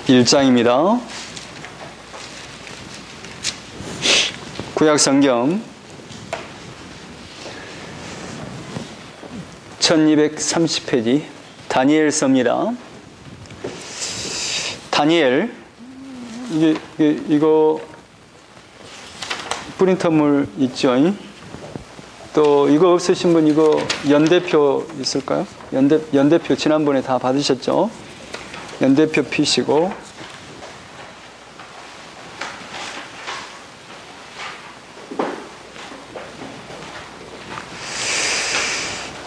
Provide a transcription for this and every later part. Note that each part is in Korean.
1장입니다. 구약성경 1230페이지 다니엘서입니다. 다니엘 이거 프린터물 있죠? 또 이거 없으신 분 이거 연대표 있을까요? 연대표 지난번에 다 받으셨죠? 연대표 피시고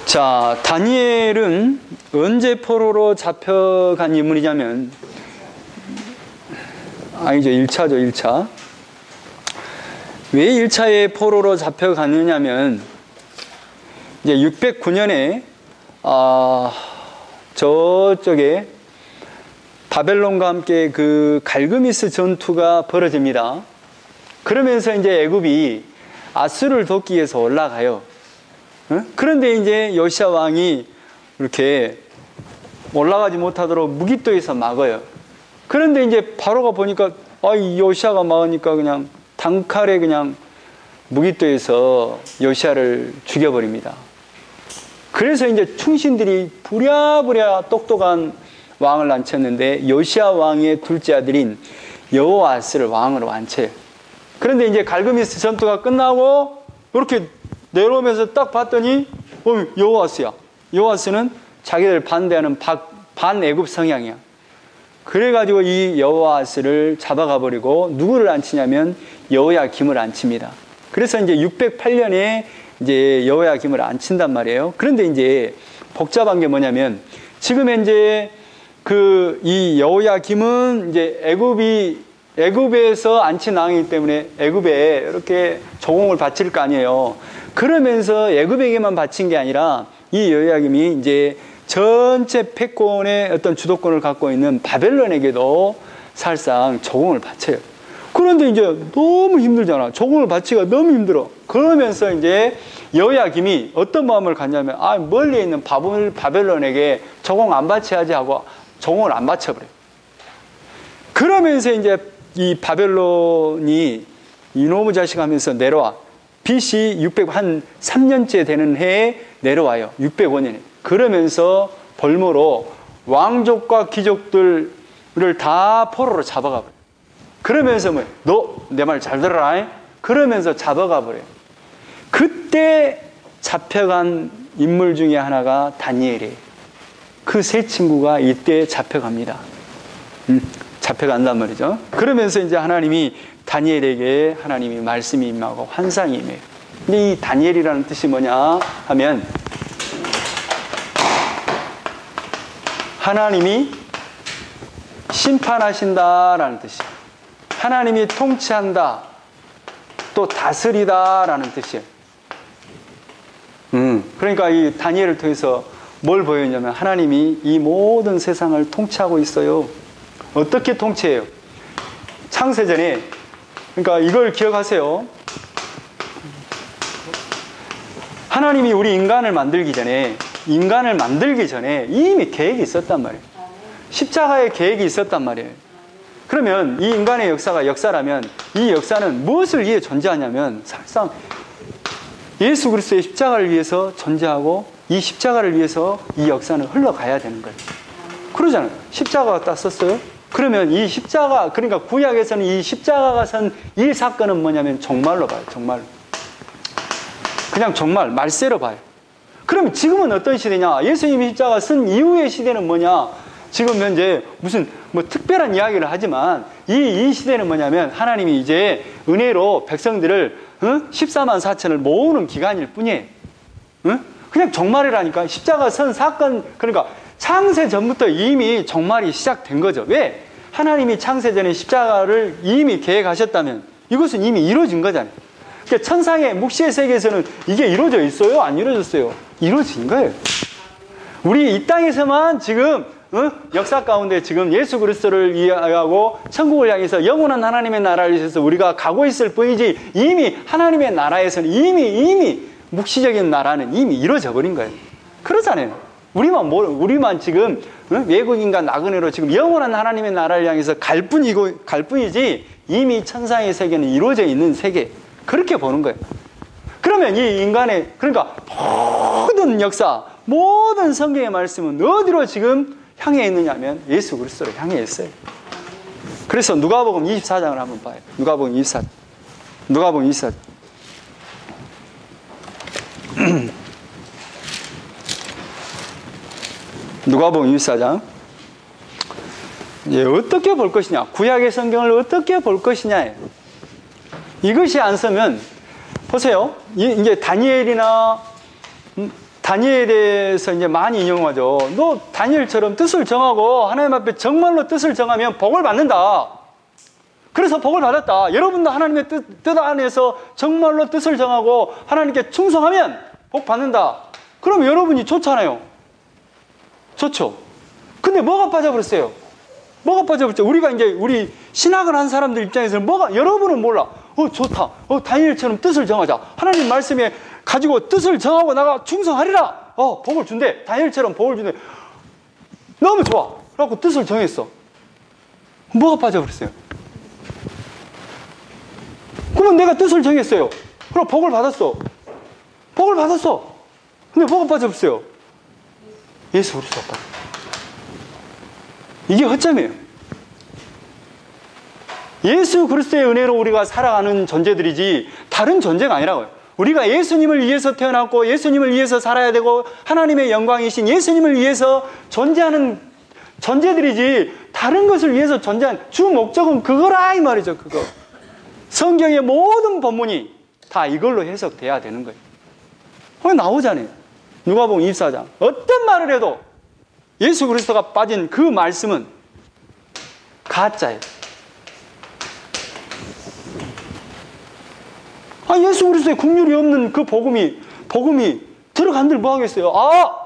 자, 다니엘은 언제 포로로 잡혀간 인물이냐면 아니죠, 1차죠, 1차. 왜 1차에 포로로 잡혀가느냐면 이제 609년에 저쪽에 바벨론과 함께 그 갈그미스 전투가 벌어집니다. 그러면서 이제 애굽이 아수르를 돕기 위해서 올라가요. 그런데 이제 요시야 왕이 이렇게 올라가지 못하도록 무깃도에서 막아요. 그런데 이제 바로가 보니까 요시야가 막으니까 그냥 단칼에 그냥 무깃도에서 요시야를 죽여버립니다. 그래서 이제 충신들이 부랴부랴 똑똑한 왕을 앉혔는데 요시야 왕의 둘째 아들인 여호아스를 왕으로 앉혀요. 그런데 이제 갈그미스 전투가 끝나고 이렇게 내려오면서 딱 봤더니 여호아스야. 여호아스는 자기들 반대하는 반애굽 성향이야. 그래가지고 이 여호아스를 잡아가 버리고 누구를 앉히냐면 여호야김을 앉힙니다. 그래서 이제 608년에 이제 여호야김을 앉힌단 말이에요. 그런데 이제 복잡한 게 뭐냐면 지금 현재 이 여호야김은 이제 애굽에서 앉힌 왕이기 때문에 애굽에 이렇게 조공을 바칠 거 아니에요. 그러면서 애굽에게만 바친 게 아니라 이 여호야김이 이제 전체 패권의 어떤 주도권을 갖고 있는 바벨론에게도 사실상 조공을 바쳐요. 그런데 이제 너무 힘들잖아. 조공을 바치기가 너무 힘들어. 그러면서 이제 여호야김이 어떤 마음을 갖냐면 멀리에 있는 바벨론에게 조공 안 바쳐야지 하고 조공을 안 바쳐버려요. 그러면서 이제 이 바벨론이 이놈의 자식 하면서 내려와. BC 600 3년째 되는 해에 내려와요. 605년에. 그러면서 벌모로 왕족과 귀족들을 다 포로로 잡아가 버려요. 그러면서 너 내 말 잘 들어라. 그러면서 잡아가 버려요. 그때 잡혀간 인물 중에 하나가 다니엘이에요. 그 세 친구가 이때 잡혀갑니다. 잡혀간단 말이죠. 그러면서 이제 하나님이 다니엘에게 하나님이 말씀이 임하고 환상이 임해요. 근데 이 다니엘이라는 뜻이 뭐냐 하면 하나님이 심판하신다라는 뜻이에요. 하나님이 통치한다, 또 다스리다라는 뜻이에요. 그러니까 이 다니엘을 통해서 뭘 보였냐면 하나님이 이 모든 세상을 통치하고 있어요. 어떻게 통치해요? 창세전에, 그러니까 이걸 기억하세요. 하나님이 우리 인간을 만들기 전에 이미 계획이 있었단 말이에요. 십자가의 계획이 있었단 말이에요. 그러면 이 인간의 역사가 역사라면 이 역사는 무엇을 위해 존재하냐면 사실상 예수 그리스도의 십자가를 위해서 존재하고 이 십자가를 위해서 이 역사는 흘러가야 되는 거예요. 그러잖아요. 십자가가 딱 썼어요. 그러면 이 십자가, 그러니까 구약에서는 이 십자가가 선 이 사건은 뭐냐면 종말로 봐요. 종말로. 그냥 종말, 말세로 봐요. 그럼 지금은 어떤 시대냐? 예수님이 십자가 쓴 이후의 시대는 뭐냐? 지금 현재 무슨 특별한 이야기를 하지만 이 시대는 뭐냐면 하나님이 이제 은혜로 백성들을 14만 4천을 모으는 기간일 뿐이에요. 그냥 종말이라니까. 십자가 선 사건, 그러니까 창세 전부터 이미 종말이 시작된 거죠. 왜? 하나님이 창세 전에 십자가를 이미 계획하셨다면 이것은 이미 이루어진 거잖아요. 그러니까 천상의 묵시의 세계에서는 이게 이루어져 있어요? 안 이루어졌어요? 이루어진 거예요. 우리 이 땅에서만 지금 역사 가운데 지금 예수 그리스도를 이해하고 천국을 향해서 영원한 하나님의 나라를 위해서 우리가 가고 있을 뿐이지 이미 하나님의 나라에서는 이미 묵시적인 나라는 이미 이루어져 버린 거예요. 그러잖아요. 우리만 지금 외국인과 나그네로 지금 영원한 하나님의 나라를 향해서 갈 뿐이지 이미 천상의 세계는 이루어져 있는 세계. 그렇게 보는 거예요. 그러면 이 인간의, 그러니까 모든 역사, 모든 성경의 말씀은 어디로 지금 향해 있느냐 하면 예수 그리스도로 향해 있어요. 그래서 누가복음 24장을 한번 봐요. 누가복음 24장. 누가복음 24장. 누가복음 24장. 이제 어떻게 볼 것이냐? 구약의 성경을 어떻게 볼 것이냐예요. 이것이 안 서면 보세요. 이제 다니엘에 대해서 이제 많이 인용하죠. 너 다니엘처럼 뜻을 정하고 하나님 앞에 정말로 뜻을 정하면 복을 받는다. 그래서 복을 받았다. 여러분도 하나님의 뜻 안에서 정말로 뜻을 정하고 하나님께 충성하면 복 받는다. 그럼 여러분이 좋잖아요. 좋죠. 근데 뭐가 빠져버렸어요? 뭐가 빠져버렸죠? 우리가 이제 우리 신학을 한 사람들 입장에서는 여러분은 몰라. 좋다. 다니엘처럼 뜻을 정하자. 하나님 말씀에 가지고 뜻을 정하고 나가 충성하리라. 복을 준대. 다니엘처럼 복을 준대. 너무 좋아. 그래갖고 뜻을 정했어. 뭐가 빠져버렸어요? 그러면 내가 뜻을 정했어요. 그럼 복을 받았어. 복을 받았어. 근데 뭐가 빠져버렸어요? 예수 그리스도가 빠져. 이게 허점이에요. 예수 그리스도의 은혜로 우리가 살아가는 존재들이지 다른 존재가 아니라고요. 우리가 예수님을 위해서 태어났고 예수님을 위해서 살아야 되고 하나님의 영광이신 예수님을 위해서 존재하는 존재들이지 다른 것을 위해서 존재하는 주 목적은 그거라 이 말이죠. 그거. 성경의 모든 본문이 다 이걸로 해석돼야 되는 거예요. 나오잖아요. 누가복음 24장. 어떤 말을 해도 예수 그리스도가 빠진 그 말씀은 가짜예요. 예수 그리스도의 국률이 없는 그 복음이 들어간들 뭐 하겠어요?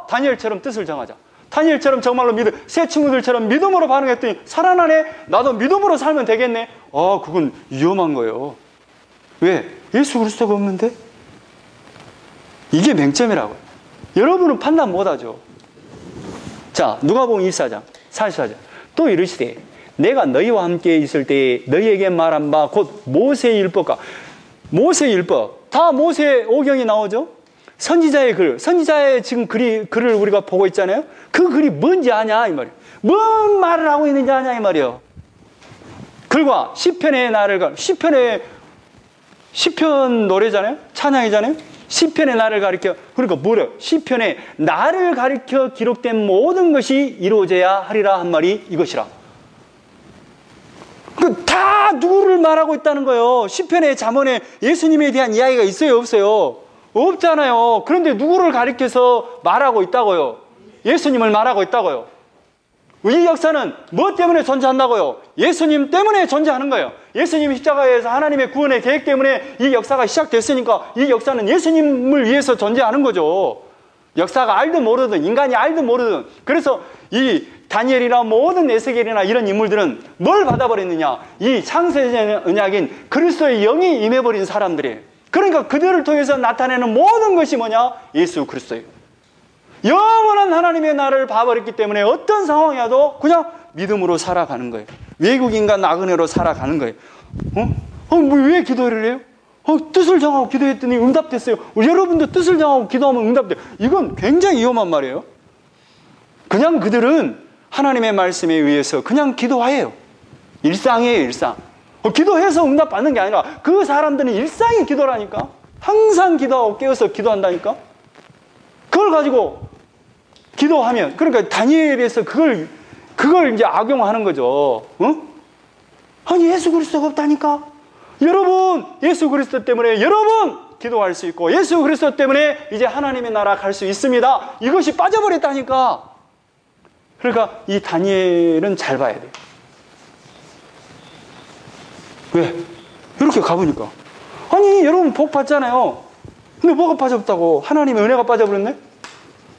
다니엘처럼 뜻을 정하자. 다니엘처럼 정말로 새 친구들처럼 믿음으로 반응했더니 살아나네? 나도 믿음으로 살면 되겠네? 그건 위험한 거예요. 왜? 예수 그리스도가 없는데? 이게 맹점이라고요. 여러분은 판단 못하죠. 자, 누가복음 24장 44절. 또 이르시되 내가 너희와 함께 있을 때에 너희에게 말한 바 곧 모세의 율법과 모세의 율법, 다 모세 오경이 나오죠. 선지자의 글, 선지자의 지금 글을 우리가 보고 있잖아요. 그 글이 뭔지 아냐 이 말이에요. 뭔 말을 하고 있는지 아냐 이 말이에요. 글과 시편의 나를 시편 노래잖아요. 찬양이잖아요. 시편의 나를 가리켜, 그러니까 뭐래요? 시편의 나를 가리켜 기록된 모든 것이 이루어져야 하리라 한 말이 이것이라. 다 누구를 말하고 있다는 거예요. 시편의 잠언에 예수님에 대한 이야기가 있어요, 없어요? 없잖아요. 그런데 누구를 가리켜서 말하고 있다고요? 예수님을 말하고 있다고요. 이 역사는 뭐 때문에 존재한다고요? 예수님 때문에 존재하는 거예요. 예수님 십자가에서 하나님의 구원의 계획 때문에 이 역사가 시작됐으니까 이 역사는 예수님을 위해서 존재하는 거죠. 역사가 알든 모르든 인간이 알든 모르든. 그래서 이 다니엘이나 모든 에스겔이나 이런 인물들은 뭘 받아버렸느냐? 이 창세전 언약인 그리스도의 영이 임해버린 사람들이에요. 그러니까 그들을 통해서 나타내는 모든 것이 뭐냐? 예수 그리스도예요. 영원한 하나님의 나라를 봐버렸기 때문에 어떤 상황이라도 그냥 믿음으로 살아가는 거예요. 외국인과 나그네로 살아가는 거예요. 왜 기도를 해요? 뜻을 정하고 기도했더니 응답됐어요. 여러분도 뜻을 정하고 기도하면 응답돼요. 이건 굉장히 위험한 말이에요. 그냥 그들은 하나님의 말씀에 의해서 그냥 기도해요. 일상이에요, 일상. 기도해서 응답받는 게 아니라 그 사람들은 일상이 기도라니까. 항상 기도하고 깨어서 기도한다니까. 그걸 가지고 기도하면, 그러니까 다니엘에서 그걸 이제 악용하는 거죠. 아니, 예수 그리스도가 없다니까. 여러분, 예수 그리스도 때문에 여러분 기도할 수 있고 예수 그리스도 때문에 이제 하나님의 나라 갈 수 있습니다. 이것이 빠져버렸다니까. 그러니까 이 다니엘은 잘 봐야 돼요. 왜? 이렇게 가보니까 아니 여러분 복 받잖아요. 근데 뭐가 빠졌다고? 하나님의 은혜가 빠져버렸네?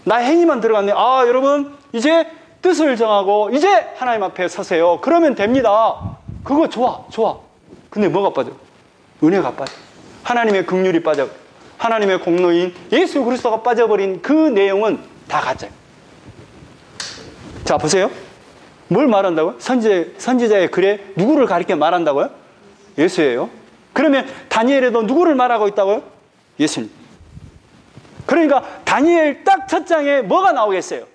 나의 행위만 들어갔네. 여러분 이제 뜻을 정하고 이제 하나님 앞에 서세요. 그러면 됩니다. 그거 좋아. 근데 뭐가 빠져? 은혜가 빠져. 하나님의 긍휼이 빠져. 하나님의 공로인 예수 그리스도가 빠져버린 그 내용은 다 가짜예요. 자, 보세요. 뭘 말한다고요? 선지자의 글에 누구를 가리켜 말한다고요? 예수예요. 그러면 다니엘에도 누구를 말하고 있다고요? 예수님. 그러니까 다니엘 딱 첫 장에 뭐가 나오겠어요?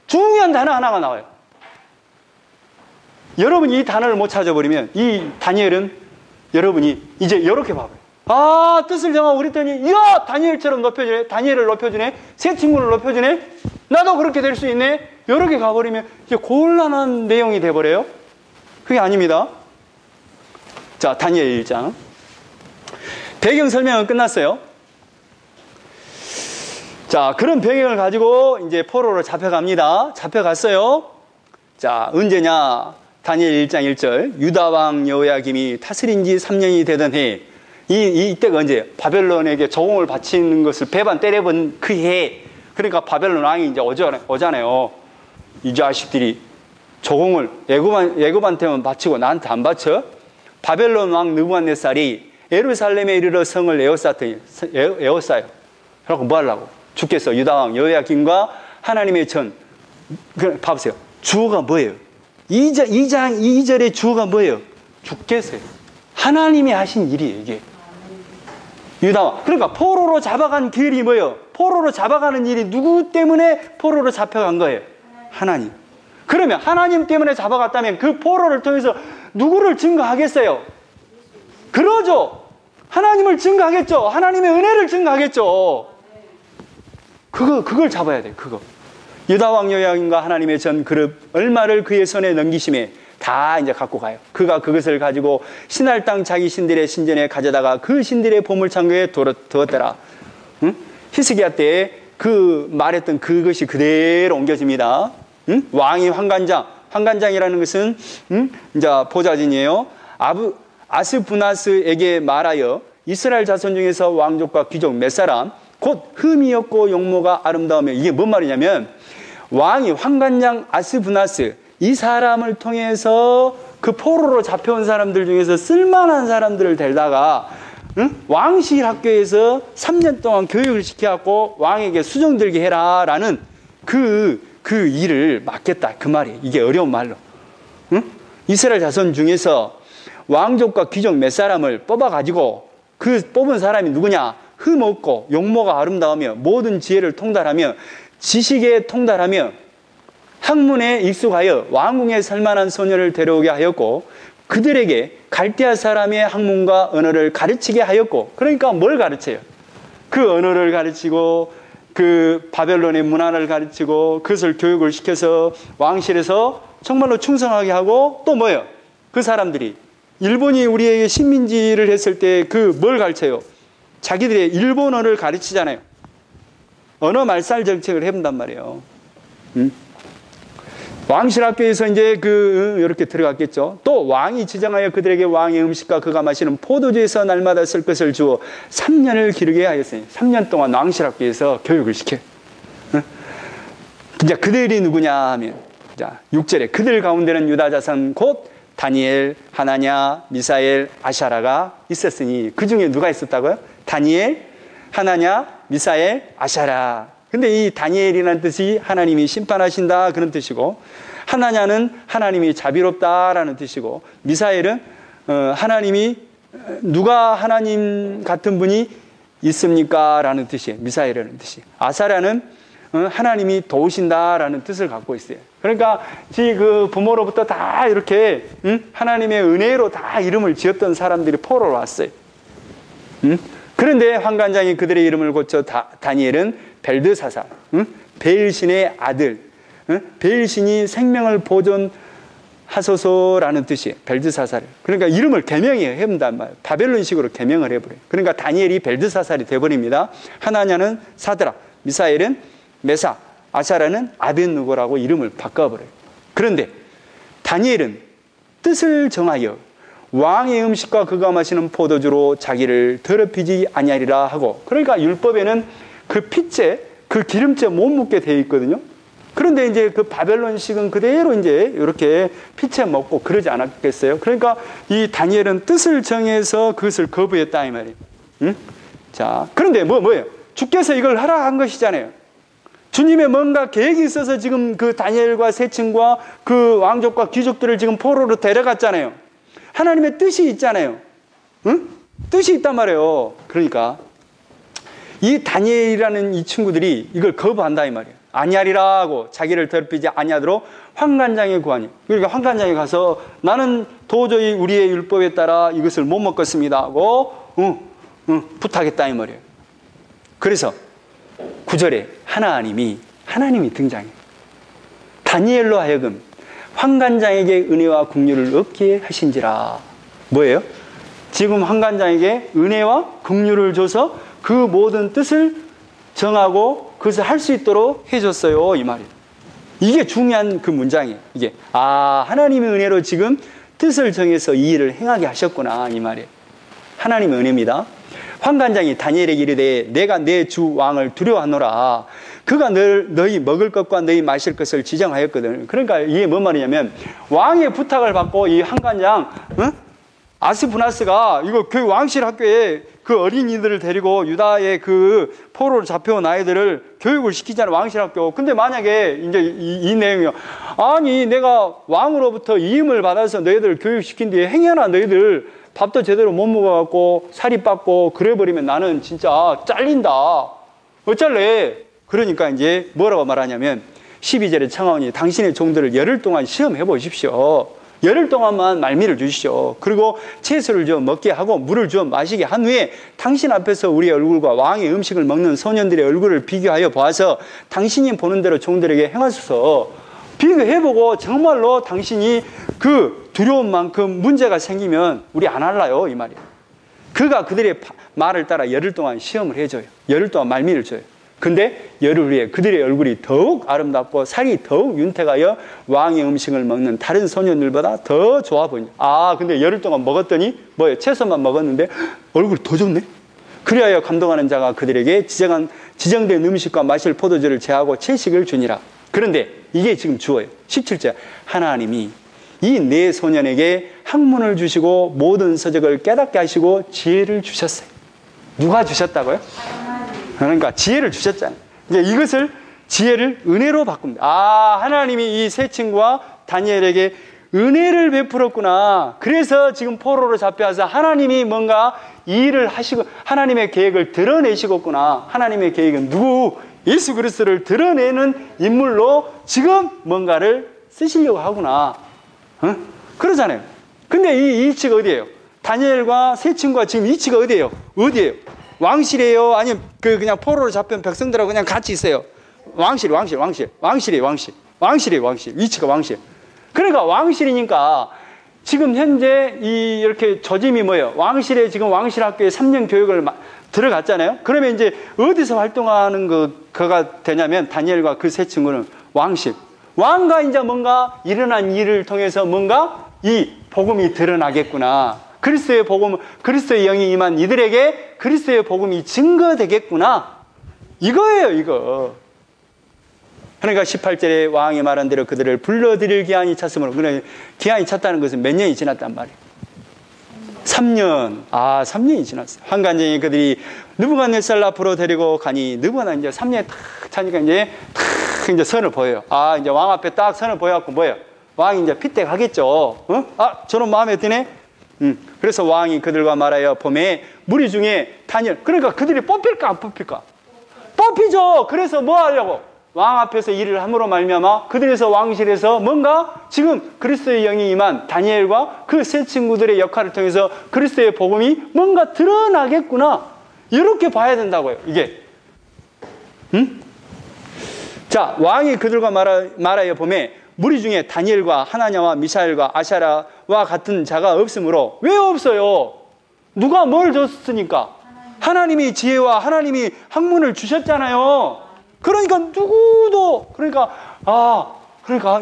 중요한 단어 하나가 나와요. 여러분이 이 단어를 못 찾아버리면 이 다니엘은 여러분이 이제 이렇게 봐봐요. 아, 뜻을 정하고 그랬더니 이야, 다니엘처럼 높여주네. 다니엘을 높여주네. 새 친구를 높여주네. 나도 그렇게 될 수 있네. 이렇게 가버리면 이제 곤란한 내용이 돼버려요. 그게 아닙니다. 자, 다니엘 1장. 배경 설명은 끝났어요. 자, 그런 배경을 가지고 이제 포로로 잡혀갑니다. 잡혀갔어요. 자, 언제냐? 다니엘 1장 1절. 유다왕 여호야김이 다스린 지 3년이 되던 해. 이때가 언제? 바벨론에게 조공을 바치는 것을 배반 때려본 그 해. 그러니까 바벨론 왕이 이제 오잖아요. 이 자식들이 조공을 애굽한테만 바치고 나한테 안 바쳐? 바벨론 왕 느부갓네살이 예루살렘에 이르러 성을 에워싸요. 그러고 뭐 하려고? 주께서 유다왕 여호야김과 하나님의 전. 봐보세요. 주어가 뭐예요? 2장 2절의 주어가 뭐예요? 주께서요. 하나님이 하신 일이에요, 이게. 유다왕. 그러니까 포로로 잡아간 길이 뭐예요? 포로로 잡아가는 일이 누구 때문에 포로로 잡혀간 거예요? 하나님. 그러면 하나님 때문에 잡아갔다면 그 포로를 통해서 누구를 증거하겠어요? 그러죠. 하나님을 증거하겠죠. 하나님의 은혜를 증거하겠죠. 그걸 잡아야 돼요. 그거. 유다왕 여호야김과 하나님의 전 그릇 얼마를 그의 손에 넘기심에 다 이제 갖고 가요. 그가 그것을 가지고 신할 땅 자기 신들의 신전에 가져다가 그 신들의 보물창고에 두었더라. 응? 히스기야 때에 그 말했던 그것이 그대로 옮겨집니다. 응? 왕이 환관장이라는 것은 이제 보좌진이에요. 아스부나스에게 말하여 이스라엘 자손 중에서 왕족과 귀족 몇 사람 곧 흠이 없고 용모가 아름다우며, 이게 뭔 말이냐면 왕이 환관장 아스부나스 이 사람을 통해서 그 포로로 잡혀온 사람들 중에서 쓸만한 사람들을 데려다가 왕실 학교에서 3년 동안 교육을 시켜갖고 왕에게 수종 들게 해라라는 그 일을 맡겠다, 그 말이에요. 이게 어려운 말로. 이스라엘 자손 중에서 왕족과 귀족 몇 사람을 뽑아가지고 그 뽑은 사람이 누구냐? 흠 없고 용모가 아름다우며 모든 지혜를 통달하며 지식에 통달하며 학문에 익숙하여 왕궁에 살만한 소녀를 데려오게 하였고 그들에게 갈대아 사람의 학문과 언어를 가르치게 하였고, 그러니까 뭘 가르쳐요? 그 언어를 가르치고 그 바벨론의 문화를 가르치고 그것을 교육을 시켜서 왕실에서 정말로 충성하게 하고, 또 뭐예요? 그 사람들이 일본이 우리에게 식민지를 했을 때 그 뭘 가르쳐요? 자기들의 일본어를 가르치잖아요. 언어 말살 정책을 해본단 말이에요. 왕실 학교에서 이제 이렇게 들어갔겠죠. 또 왕이 지정하여 그들에게 왕의 음식과 그가 마시는 포도주에서 날마다 쓸 것을 주어 3년을 기르게 하였으니 3년 동안 왕실 학교에서 교육을 시켜. 이제 그들이 누구냐 하면, 자 6절에 그들 가운데는 유다 자손 곧 다니엘, 하나냐, 미사엘, 아샤라가 있었으니, 그 중에 누가 있었다고요? 다니엘, 하나냐, 미사엘, 아샤라. 근데 이 다니엘이라는 뜻이 하나님이 심판하신다 그런 뜻이고, 하나냐는 하나님이 자비롭다라는 뜻이고, 미사엘은 하나님이 누가 하나님 같은 분이 있습니까? 라는 뜻이에요. 미사엘이라는 뜻이. 아사라는 하나님이 도우신다라는 뜻을 갖고 있어요. 그러니까 그 부모로부터 다 이렇게 하나님의 은혜로 다 이름을 지었던 사람들이 포로로 왔어요. 그런데 환관장이 그들의 이름을 고쳐 다니엘은 벨드사살, 베일신의 아들, 베일신이 생명을 보존하소서라는 뜻이에요. 벨드사살. 그러니까 이름을 개명해본단 말이에요. 바벨론식으로 개명을 해버려요. 그러니까 다니엘이 벨드사살이 돼버립니다. 하나냐는 사드락, 미사엘은 메사, 아사라는 아벳누고라고 이름을 바꿔버려요. 그런데 다니엘은 뜻을 정하여 왕의 음식과 그가 마시는 포도주로 자기를 더럽히지 아니하리라 하고, 그러니까 율법에는 그 핏째, 그 기름째 못 묻게 되어 있거든요. 그런데 이제 그 바벨론식은 그대로 이제 이렇게 핏째 먹고 그러지 않았겠어요? 그러니까 이 다니엘은 뜻을 정해서 그것을 거부했다 이 말이에요. 자, 그런데 뭐예요? 주께서 이걸 허락한 것이잖아요. 주님의 뭔가 계획이 있어서 지금 그 다니엘과 세층과 그 왕족과 귀족들을 지금 포로로 데려갔잖아요. 하나님의 뜻이 있잖아요. 응? 뜻이 있단 말이에요. 그러니까 이 다니엘이라는 이 친구들이 이걸 거부한다 이 말이에요. 아니하리라 하고 자기를 더럽히지 아니하도록 환관장에 구하니. 그러니까 환관장에 가서 나는 도저히 우리의 율법에 따라 이것을 못 먹겠습니다 하고 부탁했다 이 말이에요. 그래서 9절에 하나님이 등장해요. 다니엘로 하여금 환관장에게 은혜와 긍휼을 얻게 하신지라. 뭐예요? 지금 환관장에게 은혜와 긍휼을 줘서 그 모든 뜻을 정하고 그것을 할 수 있도록 해줬어요 이 말이에요. 이게 중요한 그 문장이에요. 이게 하나님의 은혜로 지금 뜻을 정해서 이 일을 행하게 하셨구나 이 말이에요. 하나님의 은혜입니다. 환관장이 다니엘에게 이르되 내가 내 주 왕을 두려워하노라. 그가 너희 먹을 것과 너희 마실 것을 지정하였거든. 그러니까 이게 뭔 말이냐면 왕의 부탁을 받고 이 환관장 아스푸나스가 이거 그 왕실 학교에 그 어린이들을 데리고 유다의 그 포로로 잡혀온 아이들을 교육을 시키잖아요. 왕실 학교. 근데 만약에 이제 이 내용이요. 아니 내가 왕으로부터 이임을 받아서 너희들을 교육시킨 뒤에 행여나 너희들 밥도 제대로 못 먹어갖고 살이 빠고 그래버리면 나는 진짜 잘린다. 어쩔래? 그러니까 이제 뭐라고 말하냐면 12절에 청하오니 당신의 종들을 열흘 동안 시험해 보십시오. 열흘 동안만 말미를 주시오. 그리고 채소를 좀 먹게 하고 물을 좀 마시게 한 후에 당신 앞에서 우리의 얼굴과 왕의 음식을 먹는 소년들의 얼굴을 비교하여 보아서 당신이 보는 대로 종들에게 행하소서. 비교해보고 정말로 당신이 그 두려운 만큼 문제가 생기면 우리 안 할라요 이 말이에요. 그가 그들의 말을 따라 열흘 동안 시험을 해줘요. 열흘 동안 말미를 줘요. 근데 열흘 후에 그들의 얼굴이 더욱 아름답고 살이 더욱 윤택하여 왕의 음식을 먹는 다른 소년들보다 더 좋아 보이냐. 근데 열흘 동안 먹었더니 뭐예요? 채소만 먹었는데 얼굴이 더 좋네. 그리하여 감동하는 자가 그들에게 지정된 음식과 마실 포도주를 제하고 채식을 주니라. 그런데 이게 지금 주어요. 17절 하나님이 이 네 소년에게 학문을 주시고 모든 서적을 깨닫게 하시고 지혜를 주셨어요. 누가 주셨다고요? 그러니까 지혜를 주셨잖아요. 이제 이것을 지혜를 은혜로 바꿉니다. 하나님이 이 세 친구와 다니엘에게 은혜를 베풀었구나. 그래서 지금 포로로 잡혀와서 하나님이 뭔가 이 일을 하시고 하나님의 계획을 드러내시겠구나. 하나님의 계획은 누구? 예수 그리스도를 드러내는 인물로 지금 뭔가를 쓰시려고 하구나. 그러잖아요. 근데 이 이치가 어디예요? 다니엘과 세 친구가 지금 이치가 어디예요? 왕실이에요? 아니면 그냥 포로로 잡힌 백성들하고 그냥 같이 있어요? 왕실이에요. 위치가 왕실. 그러니까 왕실이니까 지금 현재 이렇게 조짐이 뭐예요? 왕실에 지금 왕실 학교에 3년 교육을 들어갔잖아요. 그러면 이제 어디서 활동하는 그가 되냐면 다니엘과 그 세 친구는 왕실. 왕과 이제 뭔가 일어난 일을 통해서 뭔가 이 복음이 드러나겠구나. 그리스도의 복음, 그리스도의 영이 임한 이들에게 그리스도의 복음이 증거되겠구나. 이거예요, 이거. 그러니까 18절에 왕이 말한 대로 그들을 불러들일 기한이 찼으므로. 그래, 기한이 찼다는 것은 몇 년이 지났단 말이에요. 3년. 3년이 지났어요. 환관장에 그들이 느부갓네살 앞으로 데리고 가니 느부갓네살 이제 3년에 탁 차니까 이제 선을 보여요. 이제 왕 앞에 딱 선을 보여갖고 뭐예요? 왕이 이제 피택 하겠죠. 저는 마음에 드네. 그래서 왕이 그들과 말하여 봄에 무리 중에 다니엘. 그러니까 그들이 뽑힐까 안 뽑힐까? 뽑히죠. 그래서 뭐 하려고? 왕 앞에서 일을 함으로 말미암아 그들에서 왕실에서 뭔가 지금 그리스도의 영이 임한 다니엘과 그 세 친구들의 역할을 통해서 그리스도의 복음이 뭔가 드러나겠구나. 이렇게 봐야 된다고요. 이게. 자, 왕이 그들과 말하여 봄에 무리 중에 다니엘과 하나냐와 미사엘과 아샤라와 같은 자가 없으므로. 왜 없어요? 누가 뭘 줬으니까? 하나님이 지혜와 하나님이 학문을 주셨잖아요. 그러니까 누구도 그러니까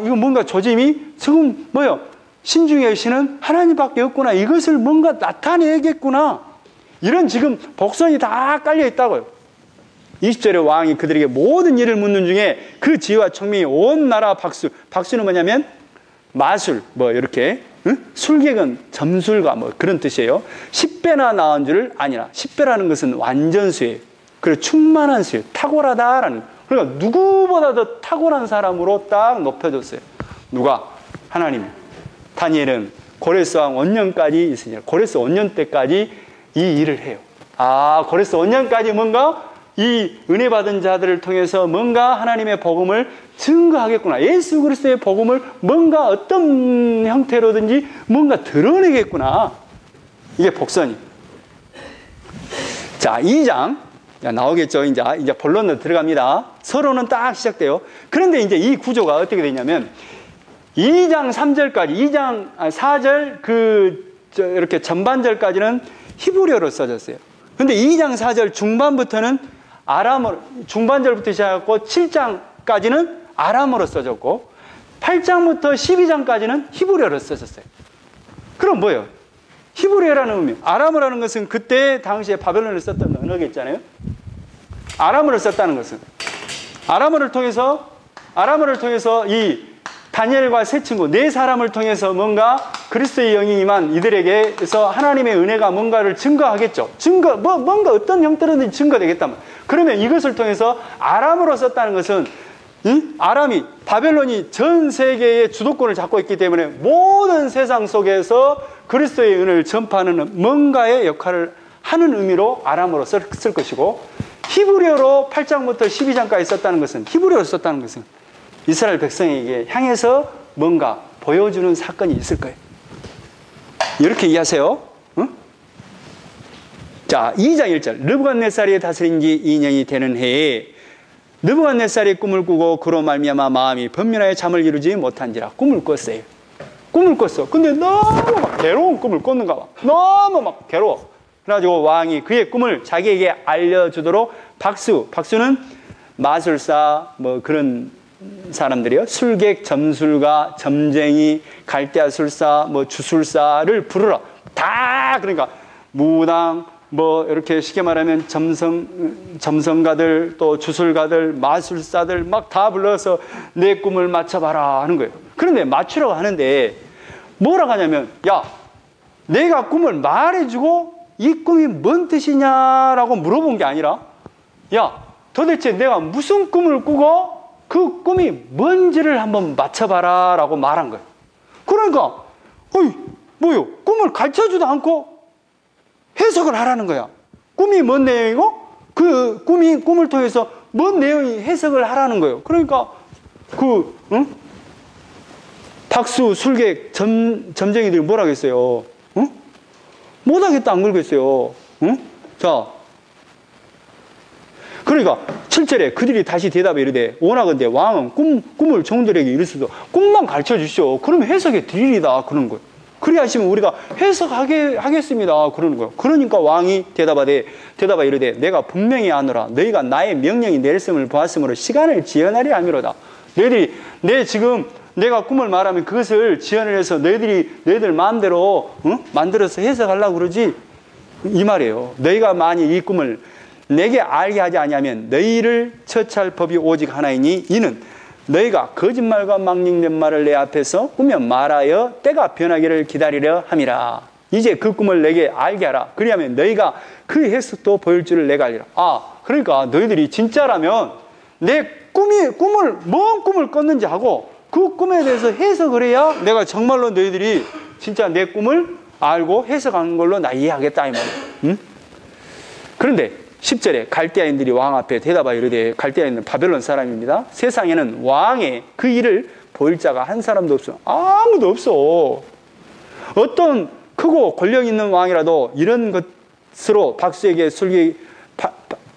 이거 뭔가 조짐이 지금 뭐예요? 신중의 여신은 하나님밖에 없구나. 이것을 뭔가 나타내겠구나. 이런 지금 복선이 다 깔려 있다고요. 20절에 왕이 그들에게 모든 일을 묻는 중에 그 지혜와 총명이 온 나라 박수는 뭐냐면 마술 이렇게 술객은 점술가 그런 뜻이에요. 10배나 나은 줄 아니라. 10배라는 것은 완전수예요. 그리고 충만한 수예요. 탁월하다라는 그러니까 누구보다 더 탁월한 사람으로 딱 높여줬어요. 누가? 하나님. 다니엘은 고레스 왕 원년까지 있으니라. 고레스 원년 때까지 이 일을 해요. 아, 고레스 원년까지 뭔가 이 은혜 받은 자들을 통해서 뭔가 하나님의 복음을 증거하겠구나. 예수 그리스도의 복음을 뭔가 어떤 형태로든지 뭔가 드러내겠구나. 이게 복선이. 자, 2장. 나오겠죠. 이제 본론으로 들어갑니다. 서론은 딱 시작돼요. 그런데 이제 이 구조가 어떻게 되냐면 2장 3절까지, 2장 4절 이렇게 전반절까지는 히브리어로 써졌어요. 근데 2장 4절 중반부터는 아람어로, 중반절부터 시작하고 7장까지는 아람어로 써졌고 8장부터 12장까지는 히브리어로 써졌어요. 그럼 뭐예요? 히브리어라는 의미, 아람어라는 것은 그때 당시에 바벨론을 썼던 언어겠잖아요. 아람어를 썼다는 것은 아람어를 통해서 이 다니엘과 세 친구 네 사람을 통해서 뭔가 그리스도의 영이 임한 이들에게서 하나님의 은혜가 뭔가를 증거하겠죠. 뭔가 어떤 형태로든지 증거되겠다. 그러면 이것을 통해서 아람어로 썼다는 것은 아람이, 바벨론이 전 세계의 주도권을 잡고 있기 때문에 모든 세상 속에서 그리스도의 은혜를 전파하는 뭔가의 역할을 하는 의미로 아람어로 쓸 것이고, 히브리어로 8장부터 12장까지 썼다는 것은, 히브리어로 썼다는 것은 이스라엘 백성에게 향해서 뭔가 보여주는 사건이 있을 거예요. 이렇게 이해하세요. 응? 자, 2장 1절. 느부갓네살이 다스린 지 2년이 되는 해에 느부갓네살이 꿈을 꾸고 그로 말미암아 마음이 번민하여 잠을 이루지 못한지라. 꿈을 꿨어요. 꿈을 꿨어. 근데 너무 막 괴로운 꿈을 꿨는가 봐. 너무 막 괴로워. 그래가지고 왕이 그의 꿈을 자기에게 알려주도록 박수는 마술사 뭐 그런 사람들이요. 술객, 점술가, 점쟁이, 갈대아술사, 뭐 주술사를 부르라. 다 그러니까 무당, 뭐 이렇게 쉽게 말하면 점성가들, 또 주술가들, 마술사들 막 다 불러서 내 꿈을 맞춰봐라 하는 거예요. 그런데 맞추라고 하는데 뭐라고 하냐면, 야, 내가 꿈을 말해주고 이 꿈이 뭔 뜻이냐라고 물어본 게 아니라, 야, 도대체 내가 무슨 꿈을 꾸고 그 꿈이 뭔지를 한번 맞춰봐라 라고 말한 거예요. 그러니까 뭐요? 꿈을 가르쳐주도 않고 해석을 하라는 거야. 꿈이 뭔 내용이고 그 꿈을 통해서 뭔 내용이 해석을 하라는 거예요. 그러니까 박수, 술객, 점쟁이들이 뭐라 하겠어요? 못하겠다 안 그러겠어요. 자, 그러니까 7절에 그들이 다시 대답해 이르되 원하건대 왕은 꿈을 종들에게 이르소서. 꿈만 가르쳐 주시오. 그러면 해석해 드리리다 그러는 거예요. 그리 하시면 우리가 해석하겠습니다 그러는 거예요. 그러니까 왕이 대답하여 이르되 내가 분명히 아노라. 너희가 나의 명령이 내렸음을 보았으므로 시간을 지연하리 함이로다. 내가 꿈을 말하면 그것을 지연을 해서 너희들 마음대로 만들어서 해석하려고 그러지 이 말이에요. 너희가 만일 이 꿈을 내게 알게 하지 아니하면 너희를 처치할 법이 오직 하나이니 이는 너희가 거짓말과 망령된 말을 내 앞에서 꾸며 말하여 때가 변하기를 기다리려 함이라. 이제 그 꿈을 내게 알게 하라. 그리하면 너희가 그 해석도 보일 줄을 내가 알리라. 그러니까 너희들이 진짜라면 내 뭔 꿈을 꿨는지 하고 그 꿈에 대해서 해석을 해야 내가 정말로 너희들이 진짜 내 꿈을 알고 해석하는 걸로 나 이해하겠다 이 말이에요. 그런데 10절에 갈대아인들이 왕 앞에 대답하여 이르되, 갈대아인은 바벨론 사람입니다. 세상에는 왕의 그 일을 보일 자가 한 사람도 없어. 아무도 없어. 어떤 크고 권력 있는 왕이라도 이런 것으로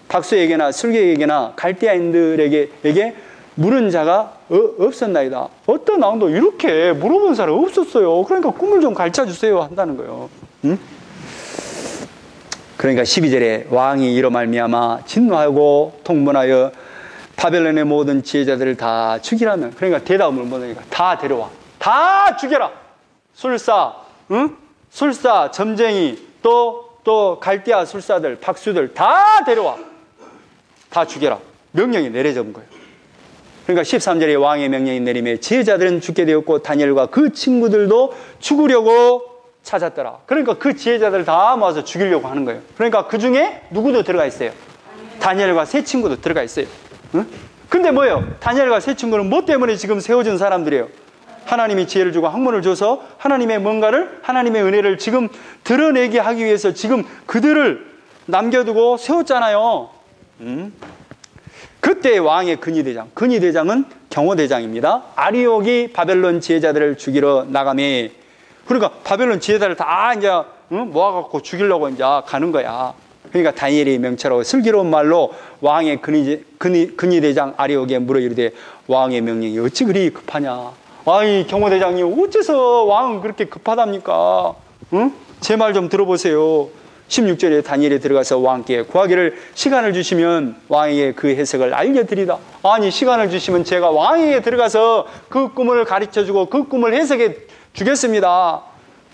박수에게나 술객에게나 갈대아인들에게 물은 자가 없었나이다. 어떤 왕도 이렇게 물어본 사람 없었어요. 그러니까 꿈을 좀 가르쳐 주세요 한다는 거예요. 그러니까 12절에 왕이 이로 말미암아 진노하고 통분하여 바벨론의 모든 지혜자들을 다 죽이라면, 그러니까 대답을 못하니까 다 데려와. 다 죽여라. 술사, 점쟁이, 또 갈대아 술사들, 박수들 다 데려와. 다 죽여라. 명령이 내려져 온 거예요. 그러니까 13절에 왕의 명령이 내림에 지혜자들은 죽게 되었고 다니엘과 그 친구들도 죽으려고 찾았더라. 그러니까 그 지혜자들 다 모아서 죽이려고 하는 거예요. 그러니까 그 중에 누구도 들어가 있어요. 다니엘과 세 친구도 들어가 있어요. 근데 뭐예요? 다니엘과 세 친구는 뭐 때문에 지금 세워진 사람들이에요? 하나님이 지혜를 주고 학문을 줘서 하나님의 뭔가를, 하나님의 은혜를 지금 드러내게 하기 위해서 지금 그들을 남겨두고 세웠잖아요. 그때 왕의 근위대장은 경호대장입니다. 아리옥이 바벨론 지혜자들을 죽이러 나가매. 그러니까 바벨론 지혜자를 다 이제 모아갖고 죽이려고 이제 가는 거야. 그러니까 다니엘이 명철하고 슬기로운 말로 왕의 근위대장 아리옥에 물어 이르되 왕의 명령이 어찌 그리 급하냐? 아이 경호대장님 어째서 왕은 그렇게 급하답니까? 제 말 좀 들어보세요. 16절에 다니엘이 들어가서 왕께 구하기를 시간을 주시면 왕에게 그 해석을 알려드리다. 아니 시간을 주시면 제가 왕에게 들어가서 그 꿈을 가르쳐주고 그 꿈을 해석해 주겠습니다.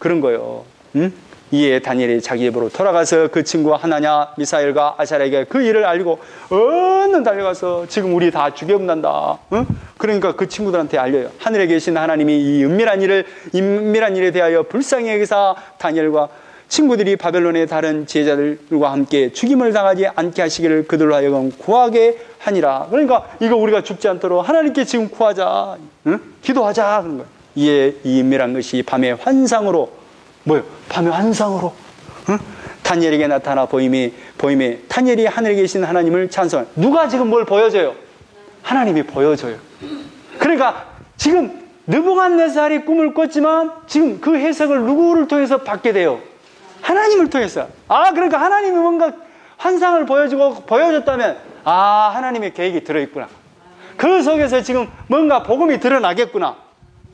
그런 거예요. 이에 다니엘이 자기 집으로 돌아가서 그 친구 하나냐 미사엘과 아사랴에게 그 일을 알고 얼른 달려가서 지금 우리 다 죽여본단다. 그러니까 그 친구들한테 알려요. 하늘에 계신 하나님이 이 은밀한 일에 대하여 불쌍히 여기사 다니엘과 친구들이 바벨론의 다른 지혜자들과 함께 죽임을 당하지 않게 하시기를 그들로 하여금 구하게 하니라. 그러니까 이거 우리가 죽지 않도록 하나님께 지금 구하자. 기도하자. 그런 거예요. 이에 이 은밀한 것이 밤의 환상으로 뭐요? 밤의 환상으로 다니엘에게 나타나 보임에 다니엘이 하늘에 계신 하나님을 찬송해요. 누가 지금 뭘 보여줘요? 하나님이 보여줘요. 그러니까 지금 느부갓네살이 꿈을 꿨지만 지금 그 해석을 누구를 통해서 받게 돼요? 하나님을 통해서. 그러니까 하나님이 뭔가 환상을 보여줬다면 하나님의 계획이 들어있구나. 그 속에서 지금 뭔가 복음이 드러나겠구나.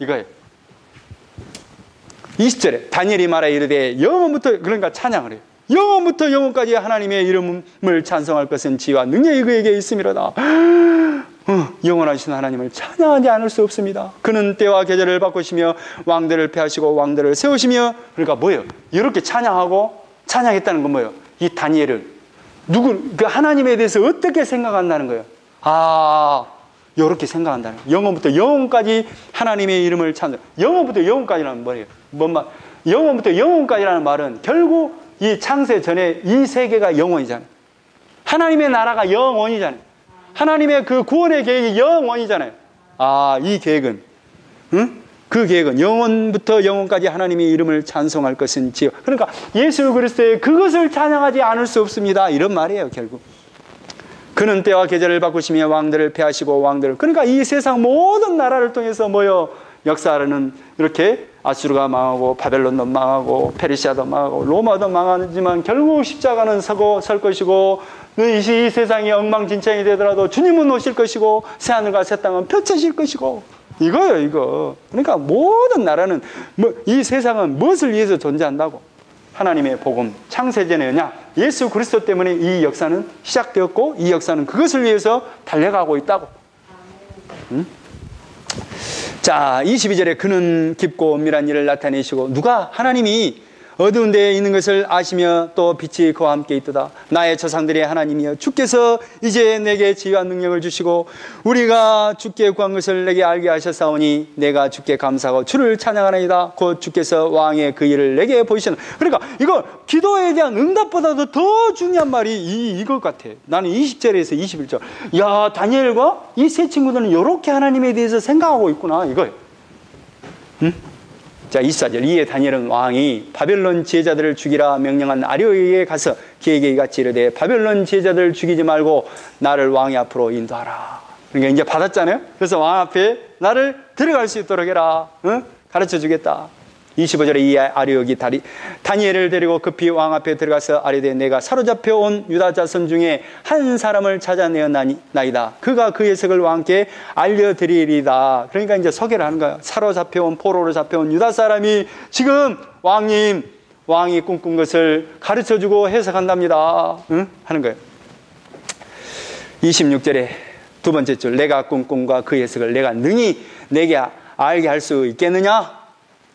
이거예요. 20절에 다니엘이 말하 이르되 영원부터, 그러니까 찬양을 해요. 영원부터 영원까지 하나님의 이름을 찬송할 것은 지혜와 능력이 그에게 있음이로다. 영원하신 하나님을 찬양하지 않을 수 없습니다. 그는 때와 계절을 바꾸시며 왕들을 폐하시고 왕들을 세우시며. 그러니까 뭐예요? 이렇게 찬양했다는 건 뭐예요? 이 다니엘은 그 하나님에 대해서 어떻게 생각한다는 거예요? 이렇게 생각한다는 거예요. 영원부터 영원까지 하나님의 이름을 찬양. 영원부터 영원까지라는 뭐예요? 영원부터 영원까지라는 말은 결국 이 창세 전에 이 세계가 영원이잖아요. 하나님의 나라가 영원이잖아요. 하나님의 그 구원의 계획이 영원이잖아요. 이 계획은, 그 계획은 영원부터 영원까지 하나님의 이름을 찬송할 것은 지혜. 그러니까 예수 그리스도의 그것을 찬양하지 않을 수 없습니다. 이런 말이에요, 결국. 그는 때와 계절을 바꾸시며 왕들을 폐하시고 왕들을. 그러니까 이 세상 모든 나라를 통해서 역사는 이렇게 아수르가 망하고 바벨론도 망하고 페르시아도 망하고 로마도 망하지만 결국 십자가는 설 것이고 이 세상이 엉망진창이 되더라도 주님은 오실 것이고 새하늘과 새 땅은 펼쳐질 것이고 이거예요, 이거. 그러니까 모든 나라는 이 세상은 무엇을 위해서 존재한다고? 하나님의 복음, 창세전에냐 예수 그리스도 때문에 이 역사는 시작되었고 이 역사는 그것을 위해서 달려가고 있다고. 자, 22절에 그는 깊고 은밀한 일을 나타내시고 누가? 하나님이 어두운 데에 있는 것을 아시며 또 빛이 그와 함께 있도다. 나의 조상들의 하나님이여 주께서 이제 내게 지혜와 능력을 주시고 우리가 주께 구한 것을 내게 알게 하셨사오니 내가 주께 감사하고 주를 찬양하나이다. 곧 주께서 왕의 그 일을 내게 보이시는. 그러니까 이거 기도에 대한 응답보다도 더 중요한 말이 이것 같아. 나는 20절에서 21절. 야, 다니엘과 이 세 친구들은 이렇게 하나님에 대해서 생각하고 있구나, 이거예요. 자, 24절. 이에 다니엘은 왕이 바벨론 지혜자들을 죽이라 명령한 아리오에게 가서 그에게 이같이 이르되 바벨론 지혜자들을 죽이지 말고 나를 왕의 앞으로 인도하라. 그러니까 이제 받았잖아요. 그래서 왕 앞에 나를 들어갈 수 있도록 해라. 가르쳐 주겠다. 25절에 이 아리옥이 다니엘을 데리고 급히 왕 앞에 들어가서 아뢰되 내가 사로잡혀 온 유다 자손 중에 한 사람을 찾아내었나이다. 그가 그 해석을 왕께 알려드리리다. 그러니까 이제 소개를 하는 거예요. 사로잡혀온, 포로로 잡혀온 유다 사람이 지금 왕이 꿈꾼 것을 가르쳐주고 해석한답니다. 하는 거예요. 26절에 두 번째 줄. 내가 꾼 꿈과 그 해석을 내가 능히 내게 알게 할 수 있겠느냐?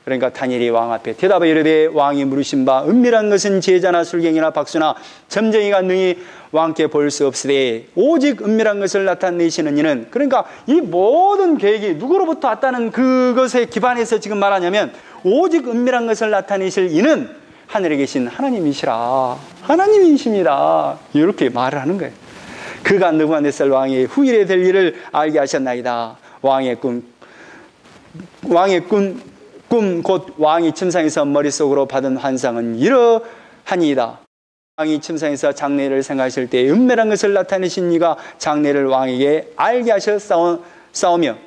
그러니까 다니엘이 왕 앞에 대답하여 이르되 왕이 물으신 바 은밀한 것은 제자나 술갱이나 박수나 점쟁이가 능히 왕께 볼 수 없으되 오직 은밀한 것을 나타내시는 이는. 그러니까 이 모든 계획이 누구로부터 왔다는 그것에 기반해서 지금 말하냐면 오직 은밀한 것을 나타내실 이는 하늘에 계신 하나님이시라. 하나님이십니다. 이렇게 말을 하는 거예요. 그가 느부갓네살 왕의 후일에 될 일을 알게 하셨나이다. 왕의 꿈 곧 왕이 침상에서 머릿속으로 받은 환상은 이러하니이다. 왕이 침상에서 장래를 생각하실 때 은밀한 것을 나타내신 이가 장래를 왕에게 알게 하셔 싸우며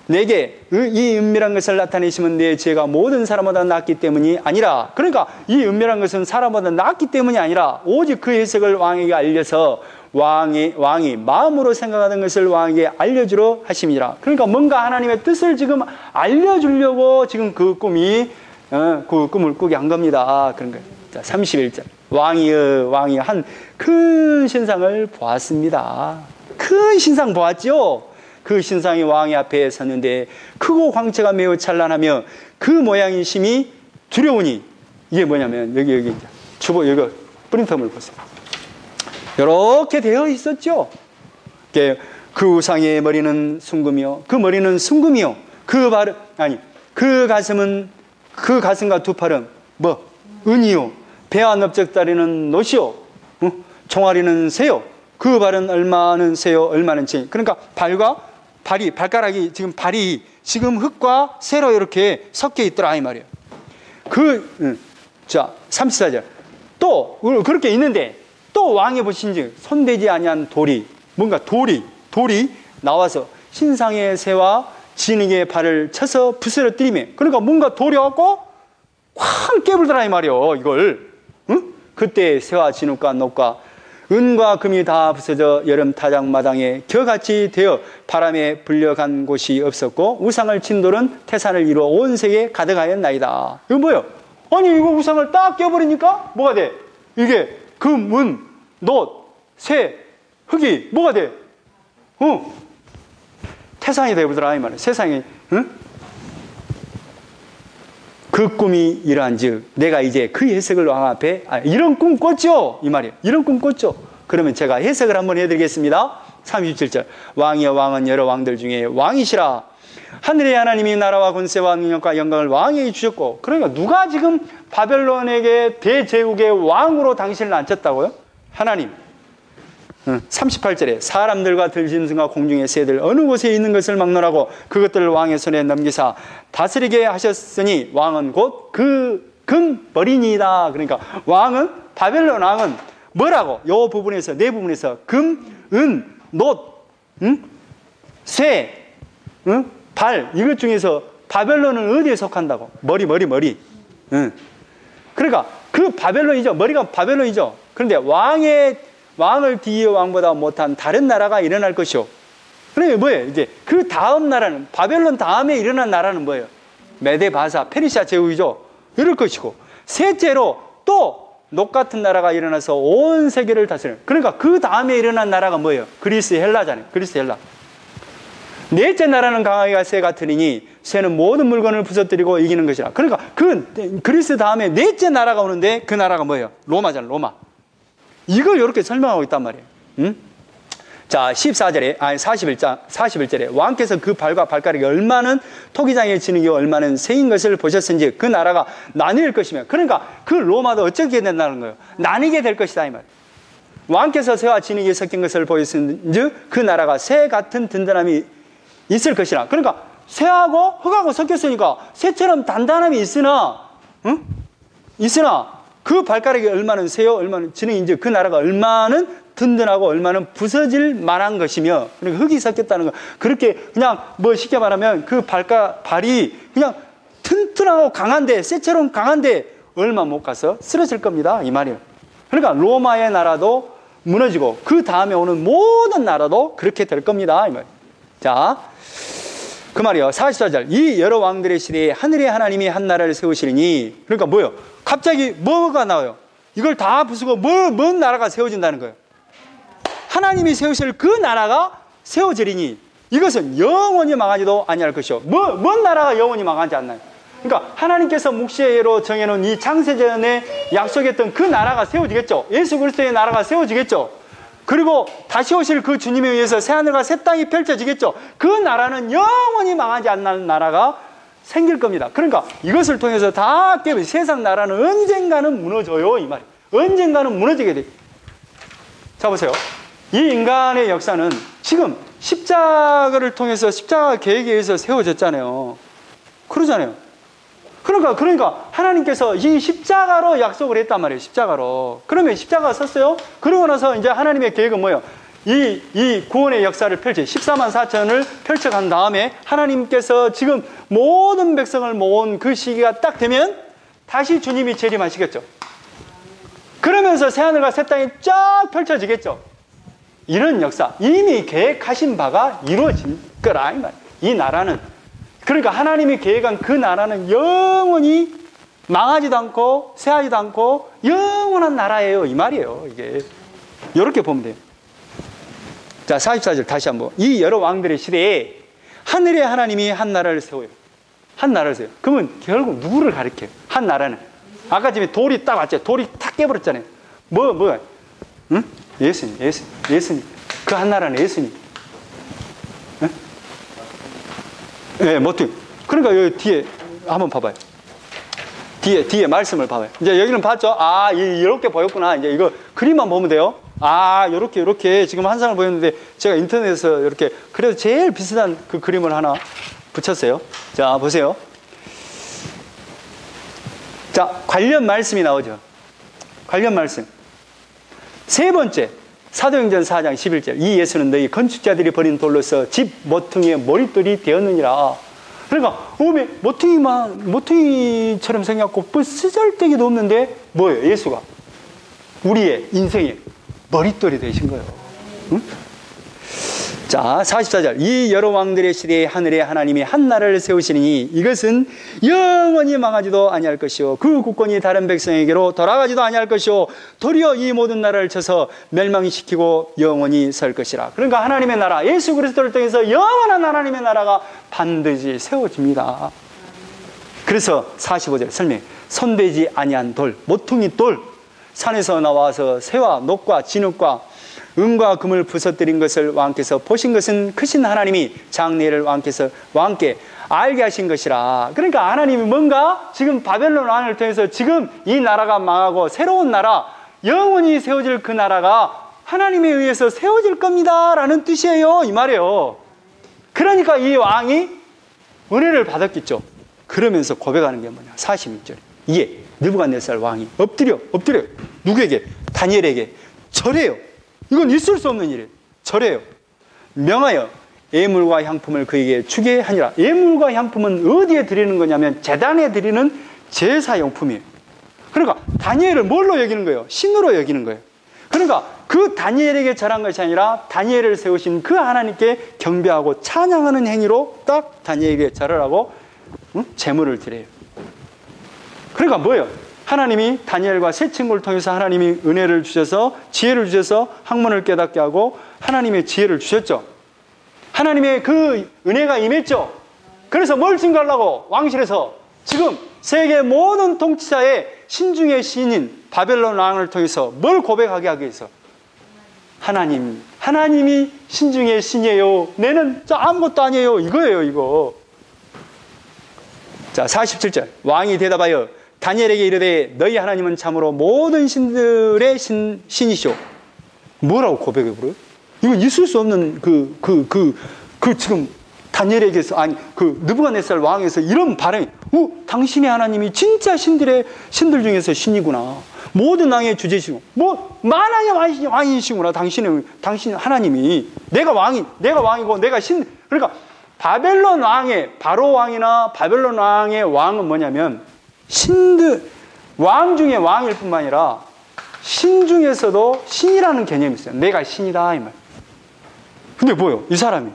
내게 이 은밀한 것을 나타내시면 내 죄가 모든 사람보다 낫기 때문이 아니라, 그러니까 이 은밀한 것은 사람보다 낫기 때문이 아니라 오직 그 해석을 왕에게 알려서 왕이 마음으로 생각하는 것을 왕에게 알려주려 하심이라. 그러니까 뭔가 하나님의 뜻을 지금 알려주려고 지금 그 꿈을 꾸게 한 겁니다. 그런 거예요. 자, 31절. 왕이 한 큰 신상을 보았습니다. 큰 신상 보았죠? 그 신상이 왕의 앞에 섰는데 크고 광채가 매우 찬란하며 그 모양이 심히 두려우니, 이게 뭐냐면 여기 주보 여기 프린터물 보세요. 이렇게 되어 있었죠. 그 우상의 머리는 순금이요, 그 머리는 순금이요, 그 가슴과 두 팔은 은이요, 배와 넓적다리는 노시요, 종아리는 새요, 그 발은 얼마는 새요, 얼마는 진. 그러니까 발가락이 지금 흙과 새로 이렇게 섞여 있더라 이 말이에요. 자, 34절. 또 그렇게 있는데 또 왕이 보신즉 손대지 아니한 돌이 나와서 신상의 새와 진흙의 발을 쳐서 부스러뜨리며, 그러니까 뭔가 돌이 갖고 확 깨불더라 이 말이에요. 이걸 그때 새와 진흙과 녹과 은과 금이 다 부서져 여름 타작마당에 겨같이 되어 바람에 불려간 곳이 없었고 우상을 친 돌은 태산을 이루어 온 세계에 가득하였나이다. 이거 뭐예요? 아니 이거 우상을 딱 깨버리니까 뭐가 돼? 이게 금, 은, 놋, 새, 흙이 뭐가 돼? 태산이 되버더라 이 말이에요. 세상에 그 꿈이 이러한즉 내가 이제 그 해석을 왕 앞에 이런 꿈 꿨죠 이 말이에요. 이런 꿈 꿨죠. 그러면 제가 해석을 한번 해드리겠습니다. 37절. 왕이여 왕은 여러 왕들 중에 왕이시라. 하늘의 하나님이 나라와 권세와 능력과 영광을 왕에게 주셨고, 그러니까 누가 지금 바벨론에게 대제국의 왕으로 당신을 앉혔다고요? 하나님. 38절에 사람들과 들짐승과 공중의 새들 어느 곳에 있는 것을 막론하고 그것들을 왕의 손에 넘기사 다스리게 하셨으니 왕은 곧 그 금벌이니이다. 그러니까 바벨론 왕은 뭐라고? 요 부분에서 네 부분에서 금, 은, 놋, 쇠, 발, 이것 중에서 바벨론은 어디에 속한다고? 머리. 그러니까 그 바벨론이죠. 머리가 바벨론이죠. 그런데 왕을 뒤이어 왕보다 못한 다른 나라가 일어날 것이요. 그러면 뭐예요? 이제 그 다음 나라는, 바벨론 다음에 일어난 나라는 뭐예요? 메데 바사, 페르시아 제국이죠. 이럴 것이고, 셋째로 또 녹 같은 나라가 일어나서 온 세계를 다스리는, 그러니까 그 다음에 일어난 나라가 뭐예요? 그리스 헬라잖아요. 그리스 헬라. 넷째 나라는 강하기가 새 같으니 새는 모든 물건을 부서뜨리고 이기는 것이라. 그러니까 그 그리스 다음에 넷째 나라가 오는데 그 나라가 뭐예요? 로마잖아요. 로마. 이걸 이렇게 설명하고 있단 말이에요. 자, 41절에 왕께서 그 발과 발가락이 얼마는 토기장의 진흙이 얼마는 새인 것을 보셨은지 그 나라가 나뉠 것이며, 그러니까 그 로마도 어떻게 된다는 거예요? 나뉘게 될 것이다 이 말이에요. 왕께서 새와 진흙이 섞인 것을 보였은지 그 나라가 새 같은 든든함이 있을 것이라. 그러니까 새하고 흙하고 섞였으니까 새처럼 단단함이 있으나 그 발가락이 얼마는 새요 얼마는 진흙인지 그 나라가 얼마는 든든하고 얼마는 부서질 만한 것이며, 그러니까 흙이 섞였다는 거. 그렇게 그냥 쉽게 말하면 그 발이 그냥 튼튼하고 강한데, 새처럼 강한데 얼마 못 가서 쓰러질 겁니다 이 말이에요. 그러니까 로마의 나라도 무너지고 그 다음에 오는 모든 나라도 그렇게 될 겁니다 이 말이에요. 자, 그 말이요. 44절. 이 여러 왕들의 시대에 하늘의 하나님이 한 나라를 세우시리니, 그러니까 뭐예요? 갑자기 뭐가 나와요? 이걸 다 부수고 뭔 나라가 세워진다는 거예요. 하나님이 세우실 그 나라가 세워지리니 이것은 영원히 망하지도 아니할 것이요. 뭔 나라가 영원히 망하지 않나요? 그러니까 하나님께서 묵시로 정해놓은 이 창세전에 약속했던 그 나라가 세워지겠죠. 예수 그리스도의 나라가 세워지겠죠. 그리고 다시 오실 그 주님에 의해서 새하늘과 새 땅이 펼쳐지겠죠. 그 나라는 영원히 망하지 않는 나라가 생길 겁니다. 그러니까 이것을 통해서 다 깨면 세상 나라는 언젠가는 무너져요 이 말이에요. 언젠가는 무너지게 돼. 자 보세요. 이 인간의 역사는 지금 십자가를 통해서 십자가 계획에 의해서 세워졌잖아요. 그러잖아요. 그러니까 하나님께서 이 십자가로 약속을 했단 말이에요. 십자가로. 그러면 십자가 썼어요. 그러고 나서 이제 하나님의 계획은 뭐예요? 이 구원의 역사를 14만 4천을 펼쳐간 다음에 하나님께서 지금 모든 백성을 모은 그 시기가 딱 되면 다시 주님이 재림하시겠죠. 그러면서 새하늘과 새 땅이 쫙 펼쳐지겠죠. 이런 역사, 이미 계획하신 바가 이루어질 거라 이 말이에요. 이 나라는, 그러니까 하나님이 계획한 그 나라는 영원히 망하지도 않고 쇠하지도 않고 영원한 나라예요, 이 말이에요. 이게 이렇게 보면 돼요. 자, 44절 다시 한번. 이 여러 왕들의 시대에 하늘의 하나님이 한 나라를 세워요. 한 나라를 세워요. 그러면 결국 누구를 가리켜요? 한 나라는. 아까 집에 돌이 딱 왔죠. 돌이 탁 깨버렸잖아요. 응? 예수님. 그 한 나라는 예수님. 네, 모퉁이. 그러니까 여기 뒤에 한번 봐봐요. 뒤에 말씀을 봐봐요. 이제 여기는 봤죠? 아, 이렇게 보였구나. 이제 이거 그림만 보면 돼요. 아, 요렇게 지금 한 상을 보였는데 제가 인터넷에서 이렇게 그래도 제일 비슷한 그 그림을 하나 붙였어요. 자, 보세요. 자, 관련 말씀이 나오죠. 관련 말씀. 세 번째, 사도행전 4장 11절. 이 예수는 너희 건축자들이 버린 돌로서 집 모퉁이의 머릿돌이 되었느니라. 그러니까 모퉁이처럼 생겼고 뭐 쓰잘데기도 없는데 뭐예요? 예수가 우리의 인생의 머릿돌이 되신 거예요. 응? 자, 44절. 이 여러 왕들의 시대에 하늘에 하나님이 한 나라를 세우시니 이것은 영원히 망하지도 아니할 것이요 그 국권이 다른 백성에게로 돌아가지도 아니할 것이요 도리어 이 모든 나라를 쳐서 멸망시키고 영원히 설 것이라. 그러니까 하나님의 나라, 예수 그리스도를 통해서 영원한 하나님의 나라가 반드시 세워집니다. 그래서 45절 설명. 손대지 아니한 돌, 모퉁이 돌, 산에서 나와서 새와 녹과 진흙과 은과 금을 부서뜨린 것을 왕께서 보신 것은 크신 하나님이 장래를 왕께 알게 하신 것이라. 그러니까 하나님이 뭔가 지금 바벨론 왕을 통해서 지금 이 나라가 망하고 새로운 나라, 영원히 세워질 그 나라가 하나님에 의해서 세워질 겁니다 라는 뜻이에요, 이 말이에요. 그러니까 이 왕이 은혜를 받았겠죠. 그러면서 고백하는 게 뭐냐, 46절. 이에 느부갓네살 왕이 엎드려 누구에게? 다니엘에게 절해요. 이건 있을 수 없는 일이에요. 절해요. 명하여 예물과 향품을 그에게 주게 하니라. 예물과 향품은 어디에 드리는 거냐면 제단에 드리는 제사용품이에요. 그러니까 다니엘을 뭘로 여기는 거예요? 신으로 여기는 거예요. 그러니까 그 다니엘에게 절한 것이 아니라 다니엘을 세우신 그 하나님께 경배하고 찬양하는 행위로 딱 다니엘에게 절을 하고 제물을 드려요. 그러니까 뭐예요? 하나님이 다니엘과 세 친구를 통해서 하나님이 은혜를 주셔서 지혜를 주셔서 학문을 깨닫게 하고 하나님의 지혜를 주셨죠. 하나님의 그 은혜가 임했죠. 그래서 뭘 증거하려고 왕실에서 지금 세계 모든 통치자의 신중의 신인 바벨론 왕을 통해서 뭘 고백하게 하기 위해서 하나님이 신중의 신이에요. 내는 아무것도 아니에요. 이거예요, 이거. 자, 47절. 왕이 대답하여 다니엘에게 이르되 너희 하나님은 참으로 모든 신들의 신이시오. 뭐라고 고백해 버려요? 이건 있을 수 없는 지금 다니엘에게서 느부갓네살 왕에서 이런 발언이 당신의 하나님이 진짜 신들 중에서 신이구나. 모든 왕의 주제시고 만왕의 왕이시구나. 당신 하나님이 내가 왕이고 내가 신. 그러니까 바벨론 왕의 바로 왕이나 바벨론 왕의 왕은 뭐냐면 왕 중에 왕일 뿐만 아니라 신 중에서도 신이라는 개념이 있어요. 내가 신이다 이 말. 근데 뭐예요? 이 사람이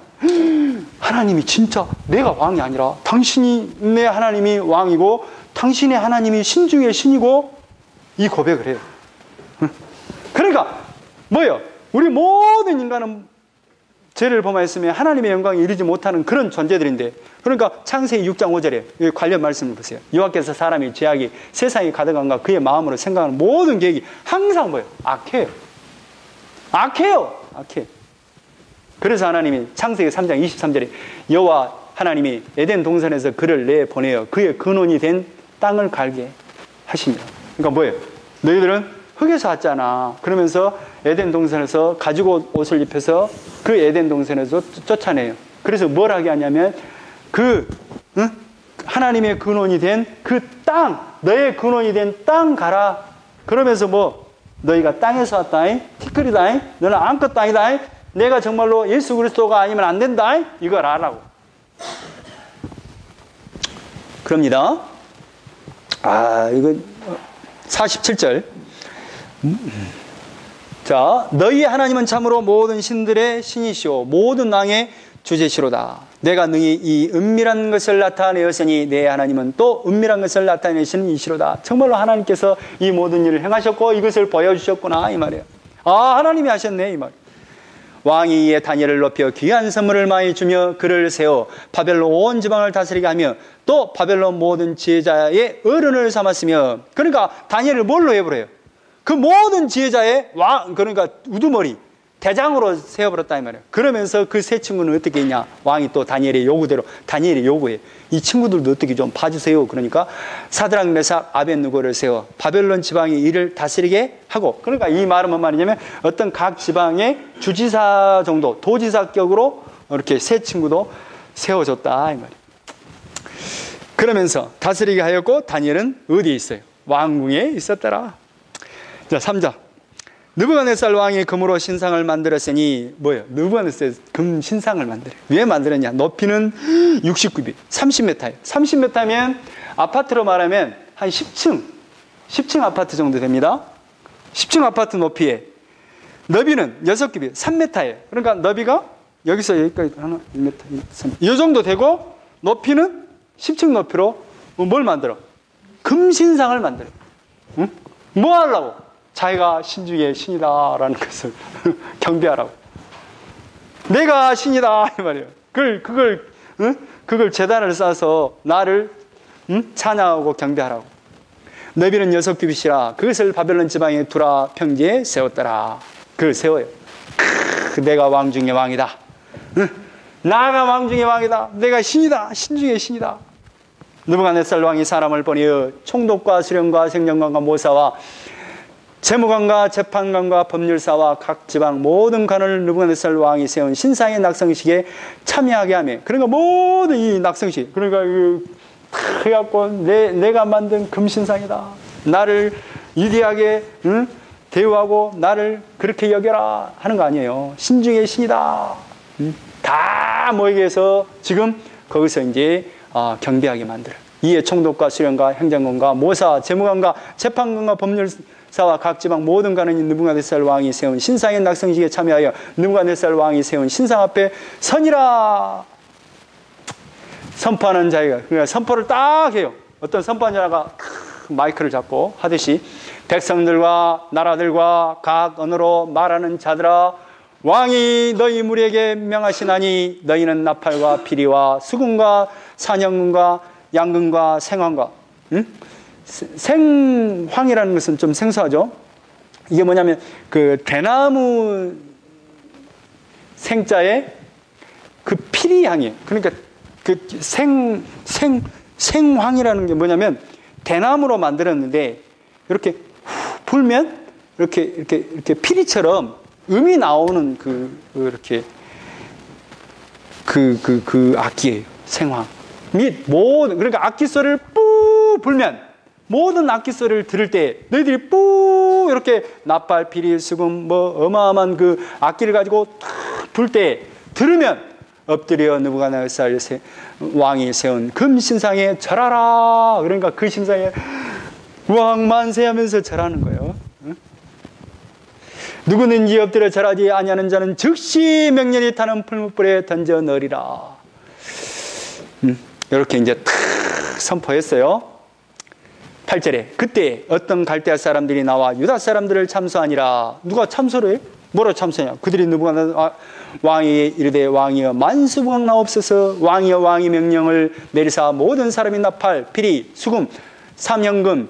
하나님이 진짜 내가 왕이 아니라 당신의 하나님이 왕이고 당신의 하나님이 신 중에 신이고 이 고백을 해요. 그러니까 뭐예요? 우리 모든 인간은 죄를 범하였으며 하나님의 영광에 이르지 못하는 그런 존재들인데, 그러니까 창세기 6장 5절에 관련 말씀을 보세요. 여호와께서 사람이 죄악이 세상에 가득한가 그의 마음으로 생각하는 모든 계획이 항상 뭐예요? 악해요. 그래서 하나님이 창세기 3장 23절에 여호와 하나님이 에덴 동산에서 그를 내보내어 그의 근원이 된 땅을 갈게 하십니다. 그러니까 뭐예요? 너희들은 흙에서 왔잖아. 그러면서 에덴 동산에서 가지고 옷을 입혀서 그 에덴 동산에서 쫓아내요. 그래서 뭘 하게 하냐면 하나님의 근원이 된 그 땅, 너의 근원이 된 땅 가라. 그러면서 뭐 너희가 땅에서 왔다잉, 티끌이다잉, 너는 아무것도 아니다잉, 내가 정말로 예수 그리스도가 아니면 안 된다잉, 이걸 알라고. 그럽니다. 이거 47절. 자, 너희 하나님은 참으로 모든 신들의 신이시오 모든 왕의 주제시로다. 내가 능히 이 은밀한 것을 나타내었으니 내 하나님은 또 은밀한 것을 나타내시는 이시로다. 정말로 하나님께서 이 모든 일을 행하셨고 이것을 보여주셨구나 이 말이에요. 하나님이 하셨네 이 말. 왕이 이에 다니엘을 높여 귀한 선물을 많이 주며 그를 세워 바벨론 온 지방을 다스리게 하며 또 바벨론 모든 지혜자의 어른을 삼았으며, 그러니까 다니엘을 뭘로 해버려요? 그 모든 지혜자의 왕, 그러니까 우두머리 대장으로 세워버렸다 이 말이에요. 그러면서 그 세 친구는 어떻게 했냐? 왕이 또 다니엘의 요구대로, 다니엘이 요구해. 이 친구들도 어떻게 좀 봐주세요. 그러니까 사드락 메삭 아벳느고를 세워 바벨론 지방의 일을 다스리게 하고, 그러니까 이 말은 뭔 말이냐면 어떤 각 지방의 주지사 정도, 도지사격으로 이렇게 세 친구도 세워줬다 이 말이에요. 그러면서 다스리게 하였고 다니엘은 어디에 있어요? 왕궁에 있었더라. 자, 3장. 느부갓네살 왕이 금으로 신상을 만들었으니 뭐예요? 느부갓네살 금 신상을 만들어요. 왜 만들었냐? 높이는 69비, 30m예요. 30m면 아파트로 말하면 한 10층 아파트 정도 됩니다. 10층 아파트 높이에 너비는 6겹이 3m예요. 그러니까 너비가 여기서 여기까지 하나 1m, 3m. 이 정도 되고 높이는 10층 높이로 뭘 만들어? 금신상을 만들어. 응? 뭐 하려고? 자기가 신중의 신이다라는 것을 경배하라고. 내가 신이다 이 말이에요. 그걸 제단을 쌓아서 나를 찬양하고 경배하라고. 너비는 6 규빗이라 그것을 바벨론 지방의 두라 평지에 세웠더라. 그걸 세워요. 내가 왕 중의 왕이다. 나가 왕 중의 왕이다. 내가 신이다. 신중의 신이다. 느부갓네살 왕이 사람을 보내어 총독과 수령과 생정관과 모사와 재무관과 재판관과 법률사와 각 지방 모든 관원을 느부갓네살 왕이 세운 신상의 낙성식에 참여하게 하며, 그러니까 모든 이 낙성식, 그러니까 해갖고 내가 만든 금신상이다. 나를 위대하게 대우하고 나를 그렇게 여겨라 하는 거 아니에요. 신중의 신이다. 다 모이게 해서 지금 거기서 이제 경배하게 만들어요. 이에 총독과 수령과 행정관과 모사, 재무관과 재판관과 법률사와 각 지방 모든 관원이 느부갓네살 왕이 세운 신상의 낙성식에 참여하여 느부갓네살 왕이 세운 신상 앞에 선이라. 선포하는 자가, 그러니까 선포를 딱 해요. 어떤 선포하는 자가 마이크를 잡고 하듯이 백성들과 나라들과 각 언어로 말하는 자들아, 왕이 너희 무리에게 명하시나니 너희는 나팔과 피리와 수금과 사냥금과 양금과 생황과 생황이라는 것은 좀 생소하죠. 이게 뭐냐면 그 대나무 생자에 그 피리 향이에요. 그러니까 그 생황이라는 게 뭐냐면 대나무로 만들었는데 이렇게 불면 이렇게 피리처럼 음이 나오는 이렇게 그 악기예요. 생황. 및 모든, 그러니까 악기 소리를 뿌 불면 모든 악기 소리를 들을 때 너희들이 뿌 이렇게 나팔, 피리, 수금 뭐 어마어마한 그 악기를 가지고 불 때 들으면 엎드려 느부갓네살 왕이 세운 금신상에 절하라. 그러니까 그 신상에 왕 만세하면서 절하는 거예요. 누구든지 엎드려 절하지 아니하는 자는 즉시 명렬히 타는 풀무불에 던져 넣으리라. 이렇게 이제 탁 선포했어요. 8절에 그때 어떤 갈대아 사람들이 나와 유다 사람들을 참소하니라. 누가 참소를 해? 뭐로 참소냐? 그들이 느부갓네살 왕이 이르되 왕이여 만수무강나옵소서. 왕이여 왕이 명령을 내리사 모든 사람이 나팔, 피리, 수금, 삼형금,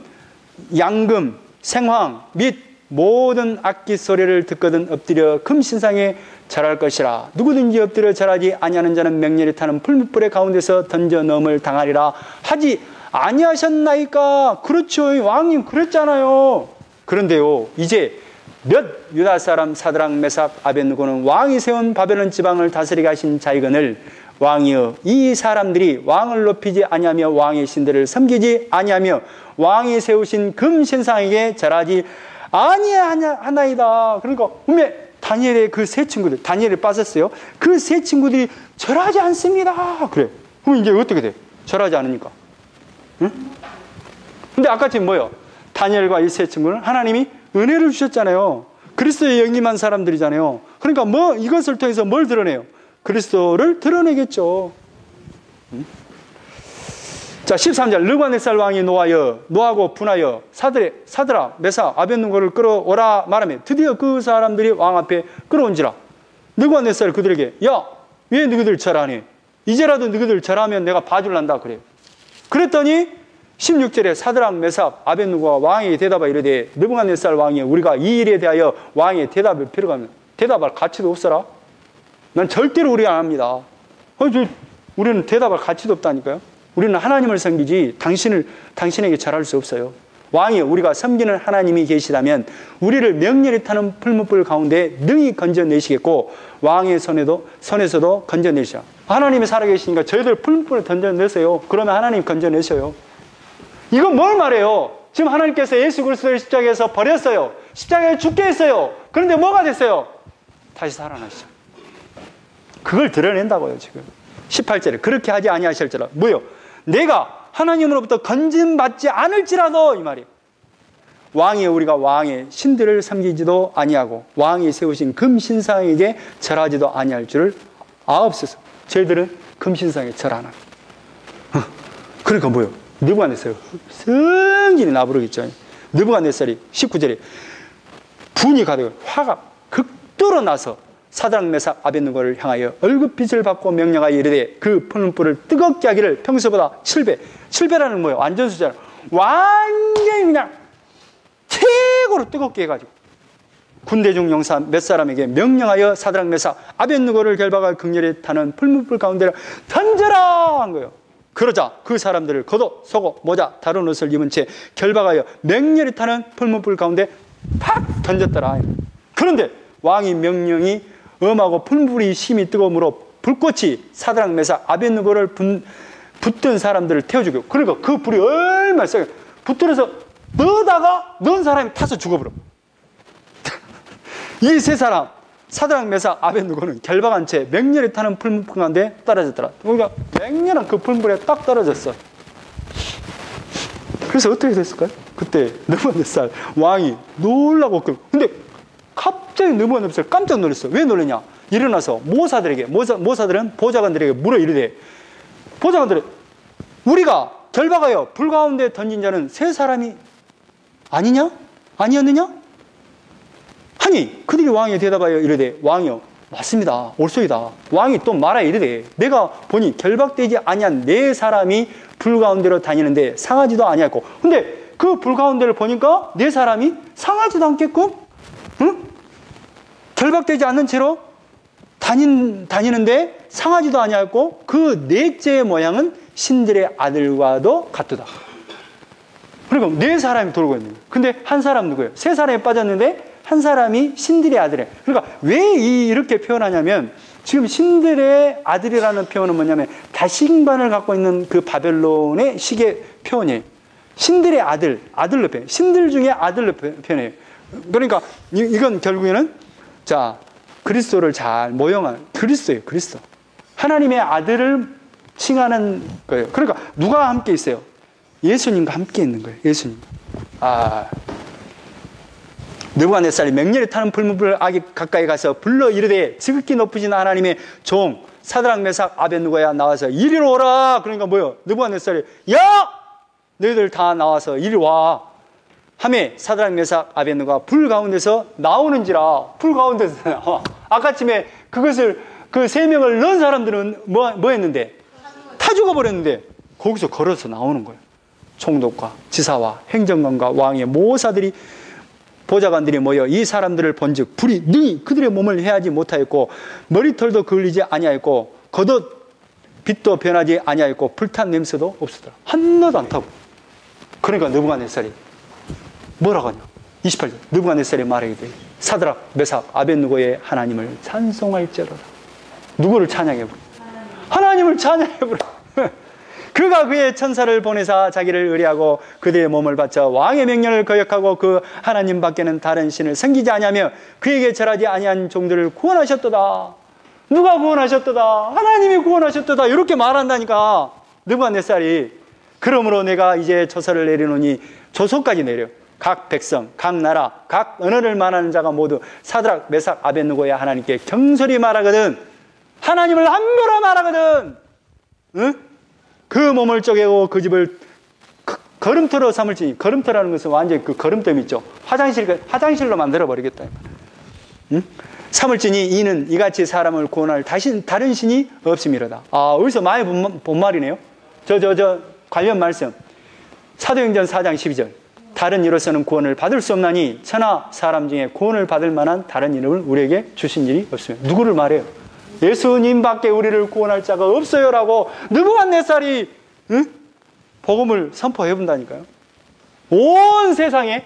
양금, 생황 및 모든 악기 소리를 듣거든 엎드려 금신상에 절할 것이라. 누구든지 엎드려 절하지 아니하는 자는 맹렬히 타는 풀무불의 가운데서 던져 넣음을 당하리라 하지 아니하셨나이까. 그렇죠. 왕님 그랬잖아요. 그런데요, 이제 몇 유다 사람 사드락 메삭 아벳느고는 왕이 세운 바벨론 지방을 다스리게 하신 자이거늘 왕이여 이 사람들이 왕을 높이지 아니하며 왕의 신들을 섬기지 아니하며 왕이 세우신 금신상에게 절하지 아니하나이다. 그러니까 분명 다니엘의 그 세 친구들, 다니엘이 빠졌어요. 그 세 친구들이 절하지 않습니다. 그래. 그럼 이제 어떻게 돼? 절하지 않으니까. 응? 근데 아까 지금 뭐요? 다니엘과 이 세 친구는 하나님이 은혜를 주셨잖아요. 그리스도에 영림한 사람들이잖아요. 그러니까 뭐 이것을 통해서 뭘 드러내요? 그리스도를 드러내겠죠. 응? 자, 13절. 느부갓네살 왕이 노하고 분하여 사드락, 메삭, 아벳느고를 끌어오라 말하며 드디어 그 사람들이 왕 앞에 끌어온지라. 느부갓네살 그들에게 야, 왜 너희들 절하니? 이제라도 너희들 절하면 내가 봐줄란다 그래요. 그랬더니 16절에 사드락, 메삭, 아벳느고가 왕에게 대답하여 이르되 느부갓네살 왕이여 우리가 이 일에 대하여 왕의 대답을 필요가 없는 대답할 가치도 없어라. 난 절대로 우리 안 합니다. 우리는 대답할 가치도 없다니까요. 우리는 하나님을 섬기지 당신에게 절할 수 없어요. 왕이 우리가 섬기는 하나님이 계시다면 우리를 명렬히 타는 풀무불 가운데 능히 건져내시겠고 왕의 손에서도 건져내시라. 하나님이 살아계시니까 저희들 풀무불을 던져내세요. 그러면 하나님 건져내셔요. 이건 뭘 말해요? 지금 하나님께서 예수 그리스도를 십자가에서 버렸어요. 십자가에 죽게 했어요. 그런데 뭐가 됐어요? 다시 살아나시죠. 그걸 드러낸다고요 지금. 18절에 그렇게 하지 아니하실지라. 뭐요? 내가 하나님으로부터 건짐받지 않을지라도 이 말이에요. 왕이 우리가 왕의 신들을 섬기지도 아니하고 왕이 세우신 금신상에게 절하지도 아니할 줄을 아옵소서. 저희들은 금신상에 절 안 합니다. 그러니까 뭐요? 느부갓네살 성질이 나부르겠죠. 느부갓네살이 19절에 분이 가득 화가 극도로 나서 사드락 메삭 아벳느고를 향하여 얼굴빛을 받고 명령하여 이르되 그 풀무불을 뜨겁게 하기를 평소보다 7배. 7배라는 뭐예요? 완전 숫자는 완전히 그냥 최고로 뜨겁게 해가지고 군대 중 용사 몇 사람에게 명령하여 사드락 메삭 아벳느고를 결박할 극렬히 타는 풀무불 가운데를 던져라 한 거예요. 그러자 그 사람들을 겉옷, 속옷, 모자, 다른 옷을 입은 채 결박하여 맹렬히 타는 풀무불 가운데 팍 던졌더라. 그런데 왕의 명령이 엄하고 풀무불이 심히 뜨거움으로 불꽃이 사드락 메삭 아벳느고를 붙든 사람들을 태워주고, 그러니까 그 불이 얼마나 세게 붙들어서 넣은 사람이 타서 죽어버려. 이 세 사람 사드락 메삭 아벳느고는 결박한 채 맹렬히 타는 풀무불 가운데 떨어졌더라. 그러니까 맹렬한 그 풀무불에 딱 떨어졌어. 그래서 어떻게 됐을까요? 그때 느부갓네살 왕이 놀라고, 근데 갑자기 느부갓네살 깜짝 놀랐어. 왜 놀랐냐? 일어나서 모사들은 보좌관들에게 물어 이르되, 보좌관들은 우리가 결박하여 불 가운데 던진 자는 세 사람이 아니었느냐? 하니 그들이 왕에 대답하여 이르되 왕이여 맞습니다. 옳소이다. 왕이 또 말하여 이르되 내가 보니 결박되지 아니한 네 사람이 불 가운데로 다니는데 상하지도 아니하고, 근데 그 불 가운데를 보니까 네 사람이 상하지도 않겠고, 응? 결박되지 않는 채로 다니는데 상하지도 아니하고 그 넷째의 모양은 신들의 아들과도 같도다. 그러니까 네 사람이 돌고 있는 거예요. 근데 한 사람 누구예요? 세 사람이 빠졌는데 한 사람이 신들의 아들이에요. 그러니까 왜 이렇게 표현하냐면, 지금 신들의 아들이라는 표현은 뭐냐면 다신반을 갖고 있는 그 바벨론의 식의 표현이에요. 신들의 아들로 표현해요. 신들 중에 아들로 표현해요. 그러니까 이건 결국에는 자, 그리스도를 잘 모형한 그리스도예요. 그리스도. 하나님의 아들을 칭하는 거예요. 그러니까 누가 함께 있어요? 예수님과 함께 있는 거예요. 예수님. 느부갓네살이 맹렬히 타는 풀무불 가까이 가서 불러 이르되 지극히 높으신 하나님의 종 사드락 메삭 아벳느고야 나와서 이리로 오라. 그러니까 뭐요? 느부갓네살이 야! 너희들 다 나와서 이리 와 하매 사드락 메삭 아벳느고가 불 가운데서 나오는지라. 불 가운데서 나와. 아까쯤에 그것을 그 세 명을 넣은 사람들은 뭐 했는데? 타 죽어버렸는데 거기서 걸어서 나오는 거예요. 총독과 지사와 행정관과 왕의 모사들이 보좌관들이 모여 이 사람들을 본즉 불이 능히 그들의 몸을 해하지 못하였고 머리털도 그을리지 아니하였고 겉옷 빛도 변하지 아니하였고 불탄 냄새도 없었더라. 하나도 안 타고. 그러니까 느부갓네살이 뭐라고 하냐? 28절 느부갓네살이 말하게 돼. 사드락, 메삭, 아벳느고의 하나님을 찬송할지어다. 누구를 찬양해버려? 하나님을 찬양해버려. 그가 그의 천사를 보내사 자기를 의뢰하고 그들의 몸을 바쳐 왕의 명령을 거역하고 그 하나님 밖에는 다른 신을 섬기지 아니하며 그에게 절하지 아니한 종들을 구원하셨도다. 누가 구원하셨도다? 하나님이 구원하셨도다. 이렇게 말한다니까 느부갓네살이. 그러므로 내가 이제 조서를 내리노니 조서까지 내려 각 백성, 각 나라, 각 언어를 말하는 자가 모두 사드락, 메삭, 아벳느고의 하나님께 경솔히 말하거든. 하나님을 함부로 말하거든. 응? 그 몸을 쪼개고 그 집을 걸음터로 삼을지니, 걸음터라는 것은 완전히 그 걸음더미 있죠. 화장실로 만들어버리겠다. 응? 삼을지니 이는 이같이 사람을 구원할 다른 신이 없음이로다. 아, 어디서 많이 본 말이네요. 관련 말씀. 사도행전 4장 12절. 다른 이로서는 구원을 받을 수 없나니 천하 사람 중에 구원을 받을 만한 다른 이름을 우리에게 주신 일이 없습니다. 누구를 말해요? 예수님밖에 우리를 구원할 자가 없어요라고 느부갓네살이 복음을 선포해 본다니까요. 온 세상에.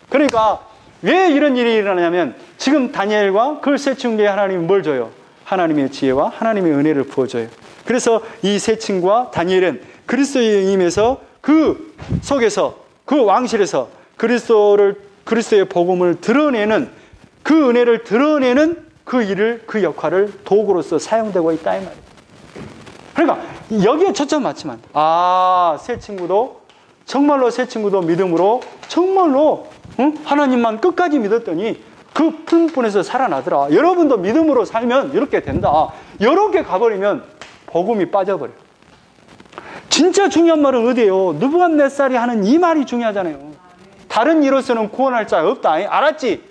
그러니까 왜 이런 일이 일어나냐면 지금 다니엘과 그 세 친구에 하나님이 뭘 줘요? 하나님의 지혜와 하나님의 은혜를 부어줘요. 그래서 이 세 친구와 다니엘은 그리스도의 임에서 그 속에서 그 왕실에서 그리스도의 복음을 드러내는 그 은혜를 드러내는 그 일을, 그 역할을 도구로서 사용되고 있다 이 말이에요. 그러니까 여기에 초점 맞추면 안 돼. 아, 새 친구도 믿음으로 정말로 하나님만 끝까지 믿었더니 그 품분에서 살아나더라. 여러분도 믿음으로 살면 이렇게 된다. 이렇게 가버리면 복음이 빠져버려. 진짜 중요한 말은 어디예요? 느부갓네살이 하는 이 말이 중요하잖아요. 다른 이로서는 구원할 자가 없다. 알았지?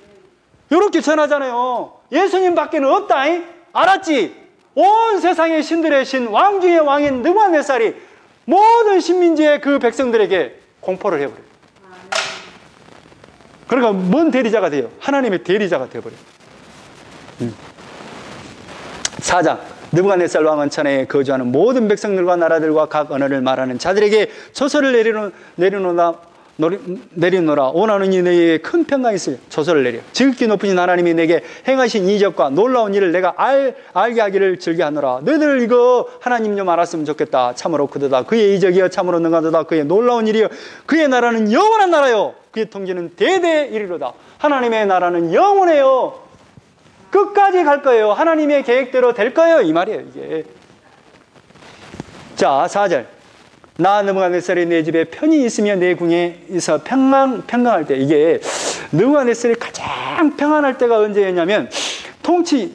이렇게 전하잖아요. 예수님 밖에는 없다. 알았지? 온 세상의 신들의 신, 왕 중의 왕인 느부갓네살이 모든 신민지의 그 백성들에게 공포를 해버려요. 그러니까 뭔 대리자가 돼요? 하나님의 대리자가 되어버려요. 4장 느부갓네살 왕은 천하에 거주하는 모든 백성들과 나라들과 각 언어를 말하는 자들에게 조서를 내리노라. 원하는 이 너희에게 큰 평강이 있으려 조서를 내려. 지극히 높으신 하나님이 내게 행하신 이적과 놀라운 일을 내가 알게 하기를 즐겨하노라. 너희들 이거 하나님 좀 알았으면 좋겠다. 참으로 크도다. 그의 이적이여 참으로 능하도다. 그의 놀라운 일이여 그의 나라는 영원한 나라요 그의 통치는 대대 이르로다. 하나님의 나라는 영원해요. 끝까지 갈 거예요. 하나님의 계획대로 될 거예요. 이 말이에요, 이게. 자, 4절. 나 느부갓네살이 내 집에 편히 있으며 내 궁에서 평강할 때. 이게 느부갓네살이 가장 평안할 때가 언제였냐면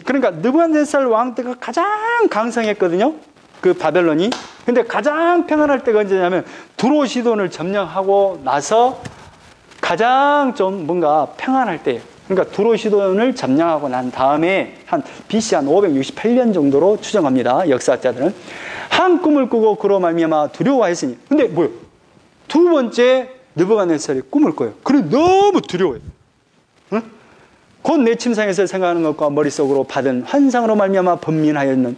그러니까 느부갓네살 왕 때가 가장 강성했거든요. 그 바벨론이. 근데 가장 평안할 때가 언제냐면 두로시돈을 점령하고 나서 가장 좀 뭔가 평안할 때예요. 그러니까 두로시돈을 점령하고 난 다음에 BC 한 568년 정도로 추정합니다. 역사학자들은. 한 꿈을 꾸고 그로 말미암아 두려워했으니. 근데 뭐요? 두 번째 느부갓네살이 꿈을 꿔요. 그래 너무 두려워요. 응? 곧 내 침상에서 생각하는 것과 머릿속으로 받은 환상으로 말미암아 번민하였노라.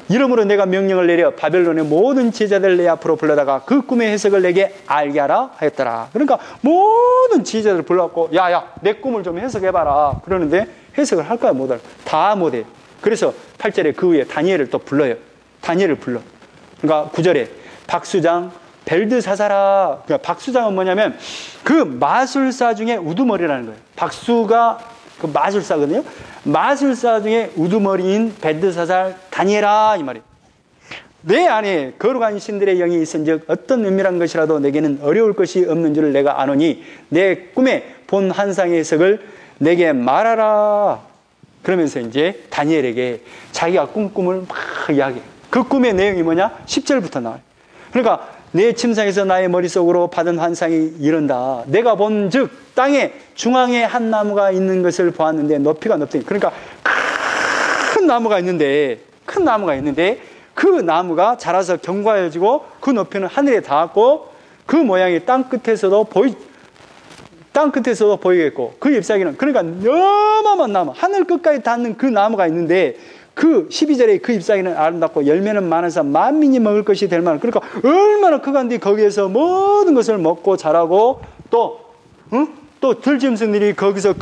이러므로 내가 명령을 내려 바벨론의 모든 지혜자들 내 앞으로 불러다가 그 꿈의 해석을 내게 알게 하라 하였더라. 그러니까 모든 지혜자들을 불러갖고 야야 내 꿈을 좀 해석해봐라. 그러는데 해석을 할까요? 못할까요? 다 못해요. 그래서 8절에 그 후에 다니엘을 또 불러요. 다니엘을 불러. 그러니까 9절에 박수장 벨드사사라. 그러니까 박수장은 뭐냐면 그 마술사 중에 우두머리라는 거예요. 박수가 그 마술사거든요. 마술사 중에 우두머리인 벨드사살 다니엘아 이 말이에요. 내 안에 거룩한 신들의 영이 있은즉 어떤 은밀한 것이라도 내게는 어려울 것이 없는 줄을 내가 아노니 내 꿈에 본 환상의 해석을 내게 말하라. 그러면서 이제 다니엘에게 자기가 꾼 꿈을 막 이야기해요. 그 꿈의 내용이 뭐냐? 10절부터 나와요. 그러니까 내 침상에서 나의 머릿속으로 받은 환상이 이른다. 내가 본즉 땅의 중앙에 한 나무가 있는 것을 보았는데 높이가 높더니. 그러니까 큰 나무가 있는데 그 나무가 자라서 견고해지고 그 높이는 하늘에 닿았고 그 모양이 땅 끝에서도 보이겠고 그 잎사귀는 그러니까 어마어마한 나무 하늘 끝까지 닿는 그 나무가 있는데 그 12절에 그 잎사귀는 아름답고 열매는 많아서 만민이 먹을 것이 될 만한. 그러니까 얼마나 크간디 거기에서 모든 것을 먹고 자라고 또 응? 또 들짐승들이 거기서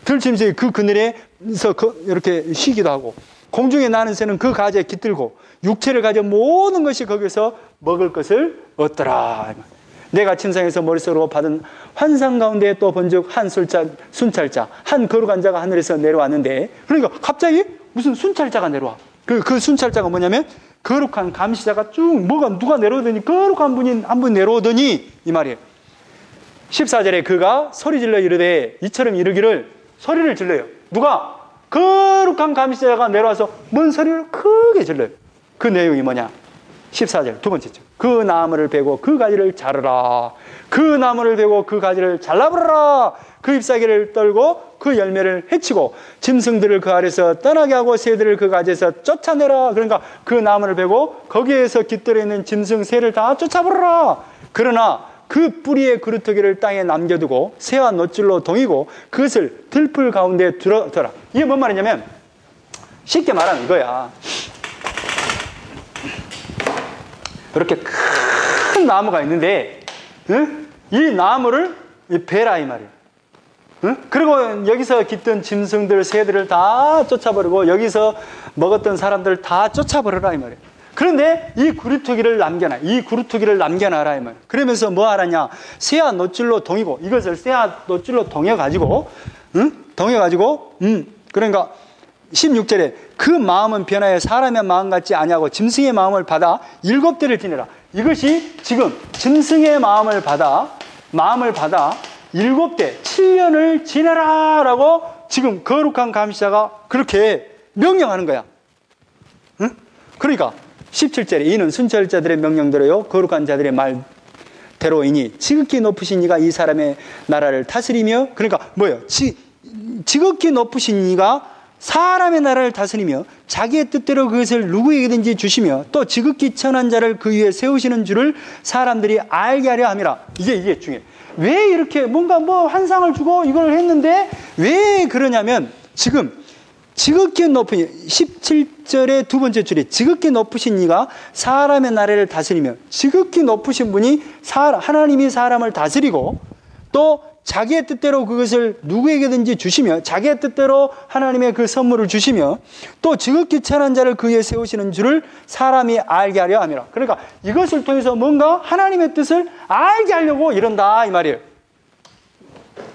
들짐승이 그 그늘에서 이렇게 쉬기도 하고, 공중에 나는 새는 그 가지에 깃들고, 육체를 가져 모든 것이 거기서 먹을 것을 얻더라. 내가 침상에서 머릿속으로 받은 환상 가운데 또 본즉 한 순찰자, 한 거룩한 자가 하늘에서 내려왔는데, 그러니까 갑자기 무슨 순찰자가 내려와. 그 순찰자가 뭐냐면 거룩한 감시자가 쭉 누가 내려오더니 거룩한 분이 한 분 내려오더니 이 말이에요. 14절에 그가 소리질러 이르되 이처럼 이르기를, 소리를 질러요. 누가? 거룩한 감시자가 내려와서 뭔 소리를 크게 질러요. 그 내용이 뭐냐? 14절 두 번째 절. 그 나무를 베고 그 가지를 자르라. 그 나무를 베고 그 가지를 잘라버려라. 그 잎사귀를 떨고 그 열매를 해치고 짐승들을 그 아래서 떠나게 하고 새들을 그 가지에서 쫓아내라. 그러니까 그 나무를 베고 거기에서 깃들어 있는 짐승 새를 다 쫓아버려라. 그러나 그 뿌리의 그루터기를 땅에 남겨두고 새와 노줄로 동이고 그것을 들풀 가운데 두어라. 이게 뭔 말이냐면 쉽게 말하면 이거야. 이렇게 큰 나무가 있는데, 응? 이 나무를 베라 이 말이에요. 응? 그리고 여기서 깃든 짐승들, 새들을 다 쫓아버리고 여기서 먹었던 사람들 다 쫓아버려라 이 말이에요. 그런데 이 그루터기를 남겨놔. 이 그루터기를 남겨놔라 이 말이에요. 그러면서 뭐 하라냐? 새와 노줄로 동이고, 이것을 새와 노줄로 동여가지고, 응? 동여가지고, 그러니까 16절에 그 마음은 변하여 사람의 마음 같지 아니하고 짐승의 마음을 받아 7대를 지내라. 이것이 지금 짐승의 마음을 받아 7대 7년을 지내라 라고 지금 거룩한 감시자가 그렇게 명령하는 거야. 응? 그러니까 17절에 이는 순찰자들의 명령대로요 거룩한 자들의 말대로이니 지극히 높으신 이가 이 사람의 나라를 다스리며, 그러니까 뭐예요? 지극히 높으신 이가 사람의 나라를 다스리며 자기의 뜻대로 그것을 누구에게든지 주시며 또 지극히 천한 자를 그 위에 세우시는 줄을 사람들이 알게 하려 함이라. 이게 중요해. 왜 이렇게 뭔가 환상을 주고 이걸 했는데 왜 그러냐면, 지금 지극히 높은 17절의 두 번째 줄이 지극히 높으신 이가 사람의 나라를 다스리며, 지극히 높으신 분이 하나님이 사람을 다스리고 또 자기의 뜻대로 그것을 누구에게든지 주시며 자기의 뜻대로 하나님의 그 선물을 주시며 또 지극히 천한 자를 그 위에 세우시는 줄을 사람이 알게 하려 함이라. 그러니까 이것을 통해서 뭔가 하나님의 뜻을 알게 하려고 이런다 이 말이에요.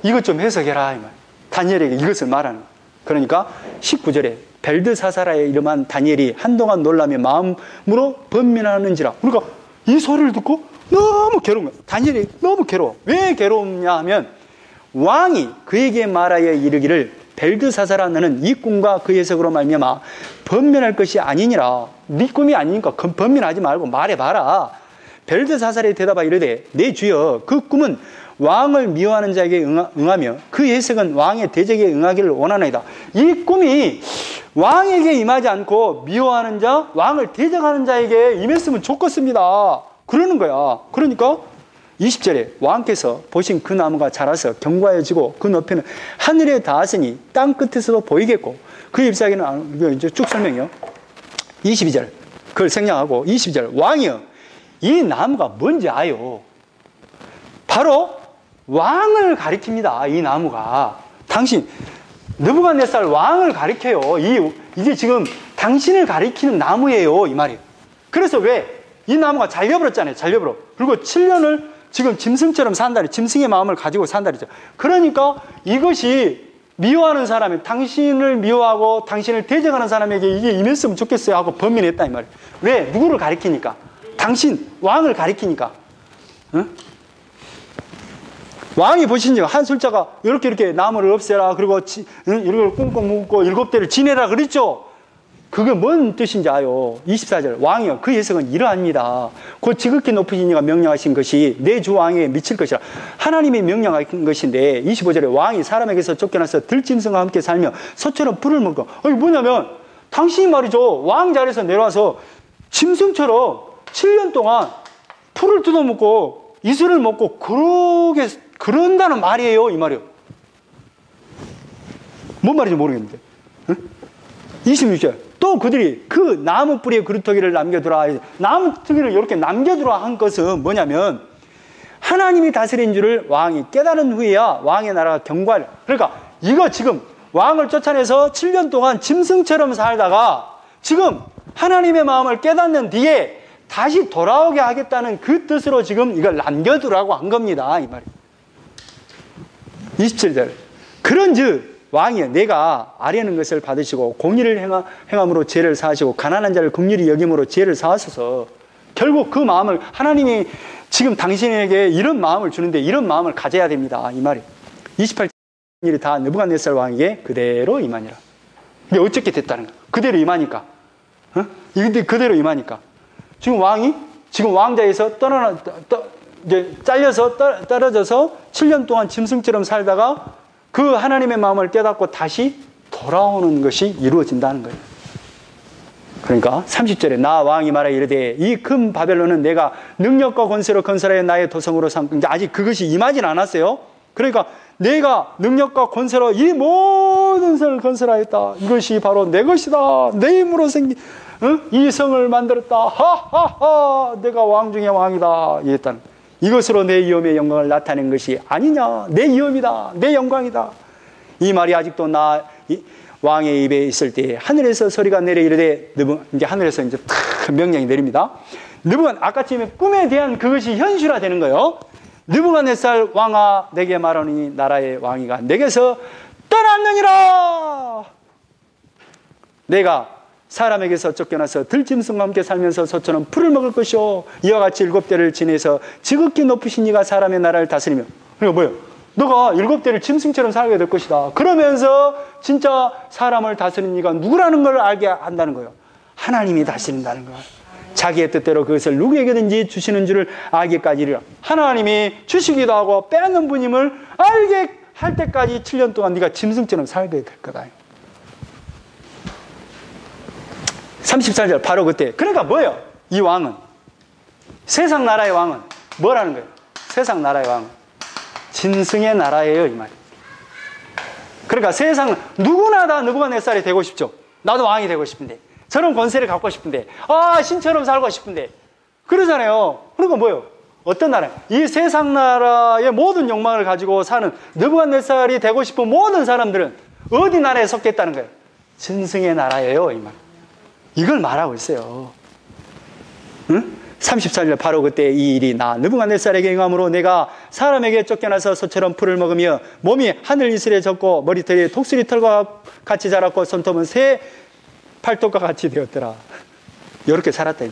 이것 좀 해석해라 이 말. 다니엘에게 이것을 말하는 거예요. 그러니까 19절에 벨드사사라의 이름한 다니엘이 한동안 놀라며 마음으로 번민하는지라. 그러니까 이 소리를 듣고 너무 괴로운 거예요. 다니엘이 너무 괴로워. 왜 괴롭냐 하면 왕이 그에게 말하여 이르기를 벨드사사라 너는 이 꿈과 그 해석으로 말미암아 번민할 것이 아니니라. 네 꿈이 아니니까 번민하지 말고 말해봐라. 벨드사살이 대답하여 이르되 내 주여 그 꿈은 왕을 미워하는 자에게 응하며 그 해석은 왕의 대적에 응하기를 원하나이다. 이 꿈이 왕에게 임하지 않고 미워하는 자, 왕을 대적하는 자에게 임했으면 좋겠습니다. 그러는 거야. 그러니까 20절에 왕께서 보신 그 나무가 자라서 견고하여지고 그 높이는 하늘에 닿았으니 땅 끝에서도 보이겠고 그 잎사귀는 이제 쭉 설명해요. 22절 그걸 생략하고 22절 왕이여 이 나무가 뭔지 아요. 바로 왕을 가리킵니다. 이 나무가 당신 느부갓네살 왕을 가리켜요. 이게 지금 당신을 가리키는 나무예요 이 말이에요. 그래서 왜 이 나무가 잘려버렸잖아요. 잘려버려. 그리고 7년을 지금 짐승처럼 산다리, 짐승의 마음을 가지고 산다리죠. 그러니까 이것이 미워하는 사람이, 당신을 미워하고 당신을 대적하는 사람에게 이게 임했으면 좋겠어요 하고 번민했다 이 말이에요. 왜? 누구를 가리키니까? 당신, 왕을 가리키니까. 응? 왕이 보신 적, 한 술자가 이렇게 나무를 없애라, 그리고 이걸 꽁꽁 묶고 7대를 지내라 그랬죠? 그게 뭔 뜻인지 아요. 24절 왕이여 그 해석은 이러합니다. 곧 지극히 높으신 이가 명령하신 것이 내 주 왕에게 미칠 것이라. 하나님이 명령하신 것인데 25절에 왕이 사람에게서 쫓겨나서 들짐승과 함께 살며 소처럼 풀을 먹고, 이게 뭐냐면 당신이 말이죠 왕 자리에서 내려와서 짐승처럼 7년 동안 풀을 뜯어먹고 이슬을 먹고 그런다는 말이에요 이 말이에요. 뭔 말인지 모르겠는데. 응? 26절 또 그들이 그 나무 뿌리에 그루터기를 남겨두라. 나무 뿌리를 이렇게 남겨두라 한 것은 뭐냐면 하나님이 다스린 줄을 왕이 깨달은 후에야 왕의 나라가 견고하리라. 그러니까 이거 지금 왕을 쫓아내서 7년 동안 짐승처럼 살다가 지금 하나님의 마음을 깨닫는 뒤에 다시 돌아오게 하겠다는 그 뜻으로 지금 이걸 남겨두라고 한 겁니다. 이 말이에요. 27절. 그런즉 왕이여 내가 아뢰는 것을 받으시고 공의를 행함으로 죄를 사하시고 가난한 자를 긍휼히 여김으로 죄를 사하셔서 결국 그 마음을 하나님이 지금 당신에게 이런 마음을 주는데 이런 마음을 가져야 됩니다. 이 말이에요. 28절이 다 느부갓네살 왕에게 그대로 임하니라. 근데 어떻게 됐다는 거야? 그대로 임하니까. 근데 그대로 임하니까. 지금 왕이 지금 왕자에서 이제 잘려서 떨어져서 7년 동안 짐승처럼 살다가 그 하나님의 마음을 깨닫고 다시 돌아오는 것이 이루어진다는 거예요. 그러니까 30절에 나 왕이 말하 이르되 이 큰 바벨론은 내가 능력과 권세로 건설하여 나의 도성으로 삼고 이제 아직 그것이 임하진 않았어요. 그러니까 내가 능력과 권세로 이 모든 성을 건설하였다. 이것이 바로 내 것이다. 내 힘으로 생긴 이 성을 만들었다. 하하하 내가 왕 중의 왕이다. 이랬다는 이것으로 내 이엄의 영광을 나타낸 것이 아니냐. 내 이엄이다. 내 영광이다. 이 말이 아직도 나 왕의 입에 있을 때 하늘에서 소리가 내려 이르되 이제 하늘에서 이제 탁 명령이 내립니다. 아까쯤에 꿈에 대한 그것이 현실화되는 거예요. 느부갓네살 왕아 내게 말하니 나라의 왕이가 내게서 떠났느니라. 내가 사람에게서 쫓겨나서 들짐승과 함께 살면서 소처럼 풀을 먹을 것이요 이와 같이 7대를 지내서 지극히 높으신 이가 사람의 나라를 다스리며 그러니까 뭐예요? 너가 7대를 짐승처럼 살게 될 것이다. 그러면서 진짜 사람을 다스리는 이가 누구라는 걸 알게 한다는 거예요. 하나님이 다스린다는 거예요. 자기의 뜻대로 그것을 누구에게든지 주시는 줄을 알기까지 이르라. 하나님이 주시기도 하고 빼앗는 분임을 알게 할 때까지 7년 동안 네가 짐승처럼 살게 될 거다. 34절 바로 그때. 그러니까 뭐예요? 이 왕은 세상 나라의 왕은 뭐라는 거예요? 세상 나라의 왕은 짐승의 나라예요 이 말이에요. 그러니까 세상 누구나 다 느부갓네살이 되고 싶죠. 나도 왕이 되고 싶은데 저런 권세를 갖고 싶은데 신처럼 살고 싶은데 그러잖아요. 그러니까 뭐예요? 어떤 나라? 이 세상 나라의 모든 욕망을 가지고 사는 느부갓네살이 되고 싶은 모든 사람들은 어디 나라에 속겠다는 거예요? 짐승의 나라예요 이 말. 이걸 말하고 있어요. 응? 34절 바로 그때 이 일이 나 느부갓네살에게 응함으로 내가 사람에게 쫓겨나서 소처럼 풀을 먹으며 몸이 하늘 이슬에 젖고 머리털이 독수리 털과 같이 자랐고 손톱은 새 팔톱과 같이 되었더라. 이렇게 살았다.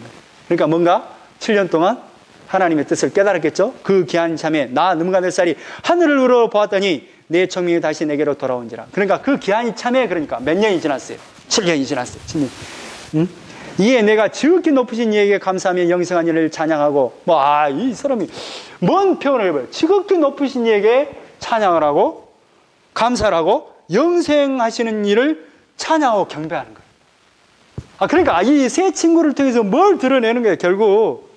그러니까 뭔가 7년 동안 하나님의 뜻을 깨달았겠죠. 그 귀한 잠에 나 느부갓네살이 하늘을 우러 보았더니 내 청명이 다시 내게로 돌아온지라. 그러니까 그 귀한 참에 그러니까 몇 년이 지났어요. 7년이 지났어요. 7년. 응? 이에 내가 지극히 높으신 이에게 감사하며 영생한 이를 찬양하고 이 사람이 뭔 표현을 해봐요. 지극히 높으신 이에게 찬양을 하고 감사를 하고 영생하시는 이를 찬양하고 경배하는 거예요. 그러니까 이 세 친구를 통해서 뭘 드러내는 거예요? 결국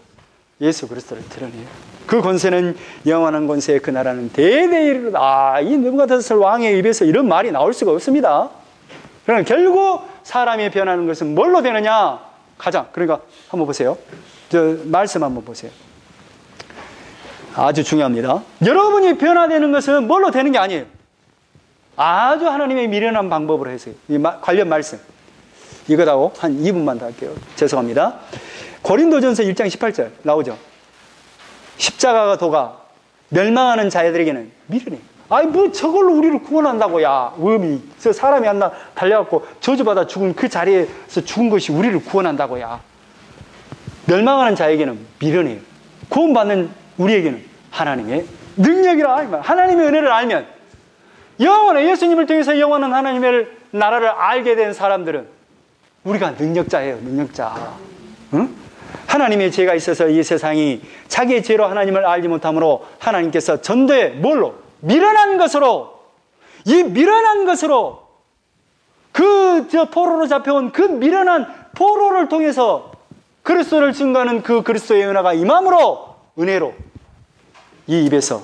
예수 그리스도를 드러내요. 그 권세는 영원한 권세, 그 나라는 대대에 이르다. 이 느부갓네살 왕의 입에서 이런 말이 나올 수가 없습니다. 그러니까 결국 사람이 변하는 것은 뭘로 되느냐? 그러니까 한번 보세요. 저 말씀 한번 보세요. 아주 중요합니다. 여러분이 변화되는 것은 뭘로 되는 게 아니에요. 아주 하나님의 미련한 방법으로 해서요. 이 관련 말씀. 이거하고 한 2분만 더 할게요. 죄송합니다. 고린도전서 1장 18절 나오죠. 십자가가 도가 멸망하는 자들에게는 미련해. 뭐 저걸로 우리를 구원한다고. 음이 저 사람이 안 달려갖고 저주받아 죽은 그 자리에서 죽은 것이 우리를 구원한다고. 멸망하는 자에게는 미련해요. 구원받는 우리에게는 하나님의 능력이라. 하나님의 은혜를 알면 영원한 예수님을 통해서 영원한 하나님의 나라를 알게 된 사람들은 우리가 능력자예요. 능력자. 응? 하나님의 죄가 있어서 이 세상이 자기의 죄로 하나님을 알지 못하므로 하나님께서 전도에 뭘로? 미련한 것으로, 이 미련한 것으로 포로로 잡혀온 그 미련한 포로를 통해서 그리스도를 증거하는 그 그리스도의 은혜가 임함으로 은혜로 이 입에서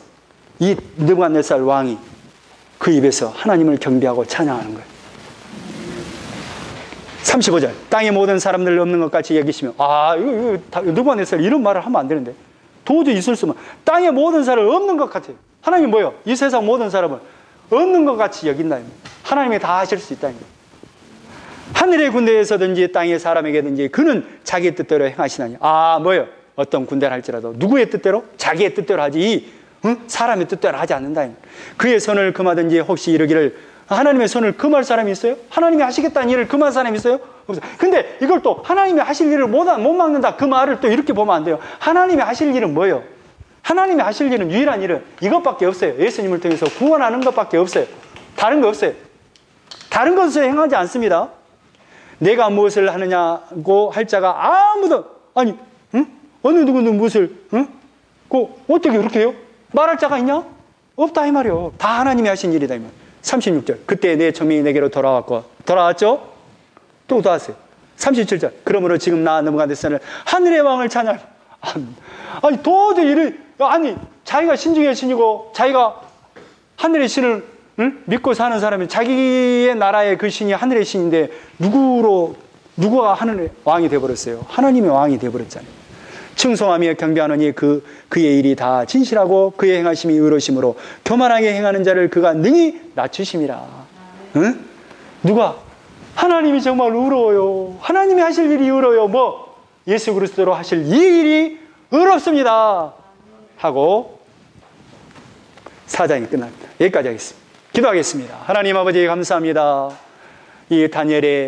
이 느부갓네살 왕이 그 입에서 하나님을 경배하고 찬양하는 거예요. 35절 땅의 모든 사람들 없는 것 같이 여기시며 이거 느부갓네살 이런 말을 하면 안 되는데 도저히 있을 수 없는, 땅의 모든 사람은 없는 것 같아요. 하나님이 뭐요? 이 세상 모든 사람은 없는 것 같이 여긴다. 하나님이 다 하실 수 있다. 하늘의 군대에서든지 땅의 사람에게든지 그는 자기의 뜻대로 행하시나니. 뭐요? 어떤 군대를 할지라도 누구의 뜻대로? 자기의 뜻대로 하지 사람의 뜻대로 하지 않는다. 그의 손을 금하든지 혹시 이르기를 하나님의 손을 금할 사람이 있어요? 하나님이 하시겠다는 일을 금할 사람이 있어요? 없어요. 근데 이걸 또 하나님이 하실 일을 못 막는다. 그 말을 또 이렇게 보면 안 돼요. 하나님이 하실 일은 뭐예요? 하나님이 하실 일은, 유일한 일은 이것밖에 없어요. 예수님을 통해서 구원하는 것밖에 없어요. 다른 거 없어요. 다른 것을 행하지 않습니다. 내가 무엇을 하느냐고 할 자가 아무도, 아니, 어느 누구는 무엇을, 어떻게 그렇게 해요? 말할 자가 있냐? 없다, 이 말이요. 다 하나님이 하신 일이다, 이 말. 36절. 그때 내 청명이 내게로 돌아왔죠? 또 돌아왔어요. 37절. 그러므로 지금 나 느부갓네살은 하늘의 왕을 찬양. 아니, 도저히 자기가 신중의 신이고, 자기가 하늘의 신을 믿고 사는 사람이 자기의 나라의 그 신이 하늘의 신인데, 누구가 하늘의 왕이 되어버렸어요? 하나님의 왕이 되어버렸잖아요. 충성하며 경배하노니 그의 일이 다 진실하고 그의 행하심이 의로심으로 교만하게 행하는 자를 그가 능히 낮추심이라. 누가? 하나님이 정말 의로워요. 하나님이 하실 일이 의로워요. 예수 그리스도로 하실 이 일이 의롭습니다. 하고 4장이 끝납니다. 여기까지 하겠습니다. 기도하겠습니다. 하나님 아버지 감사합니다. 이 다니엘의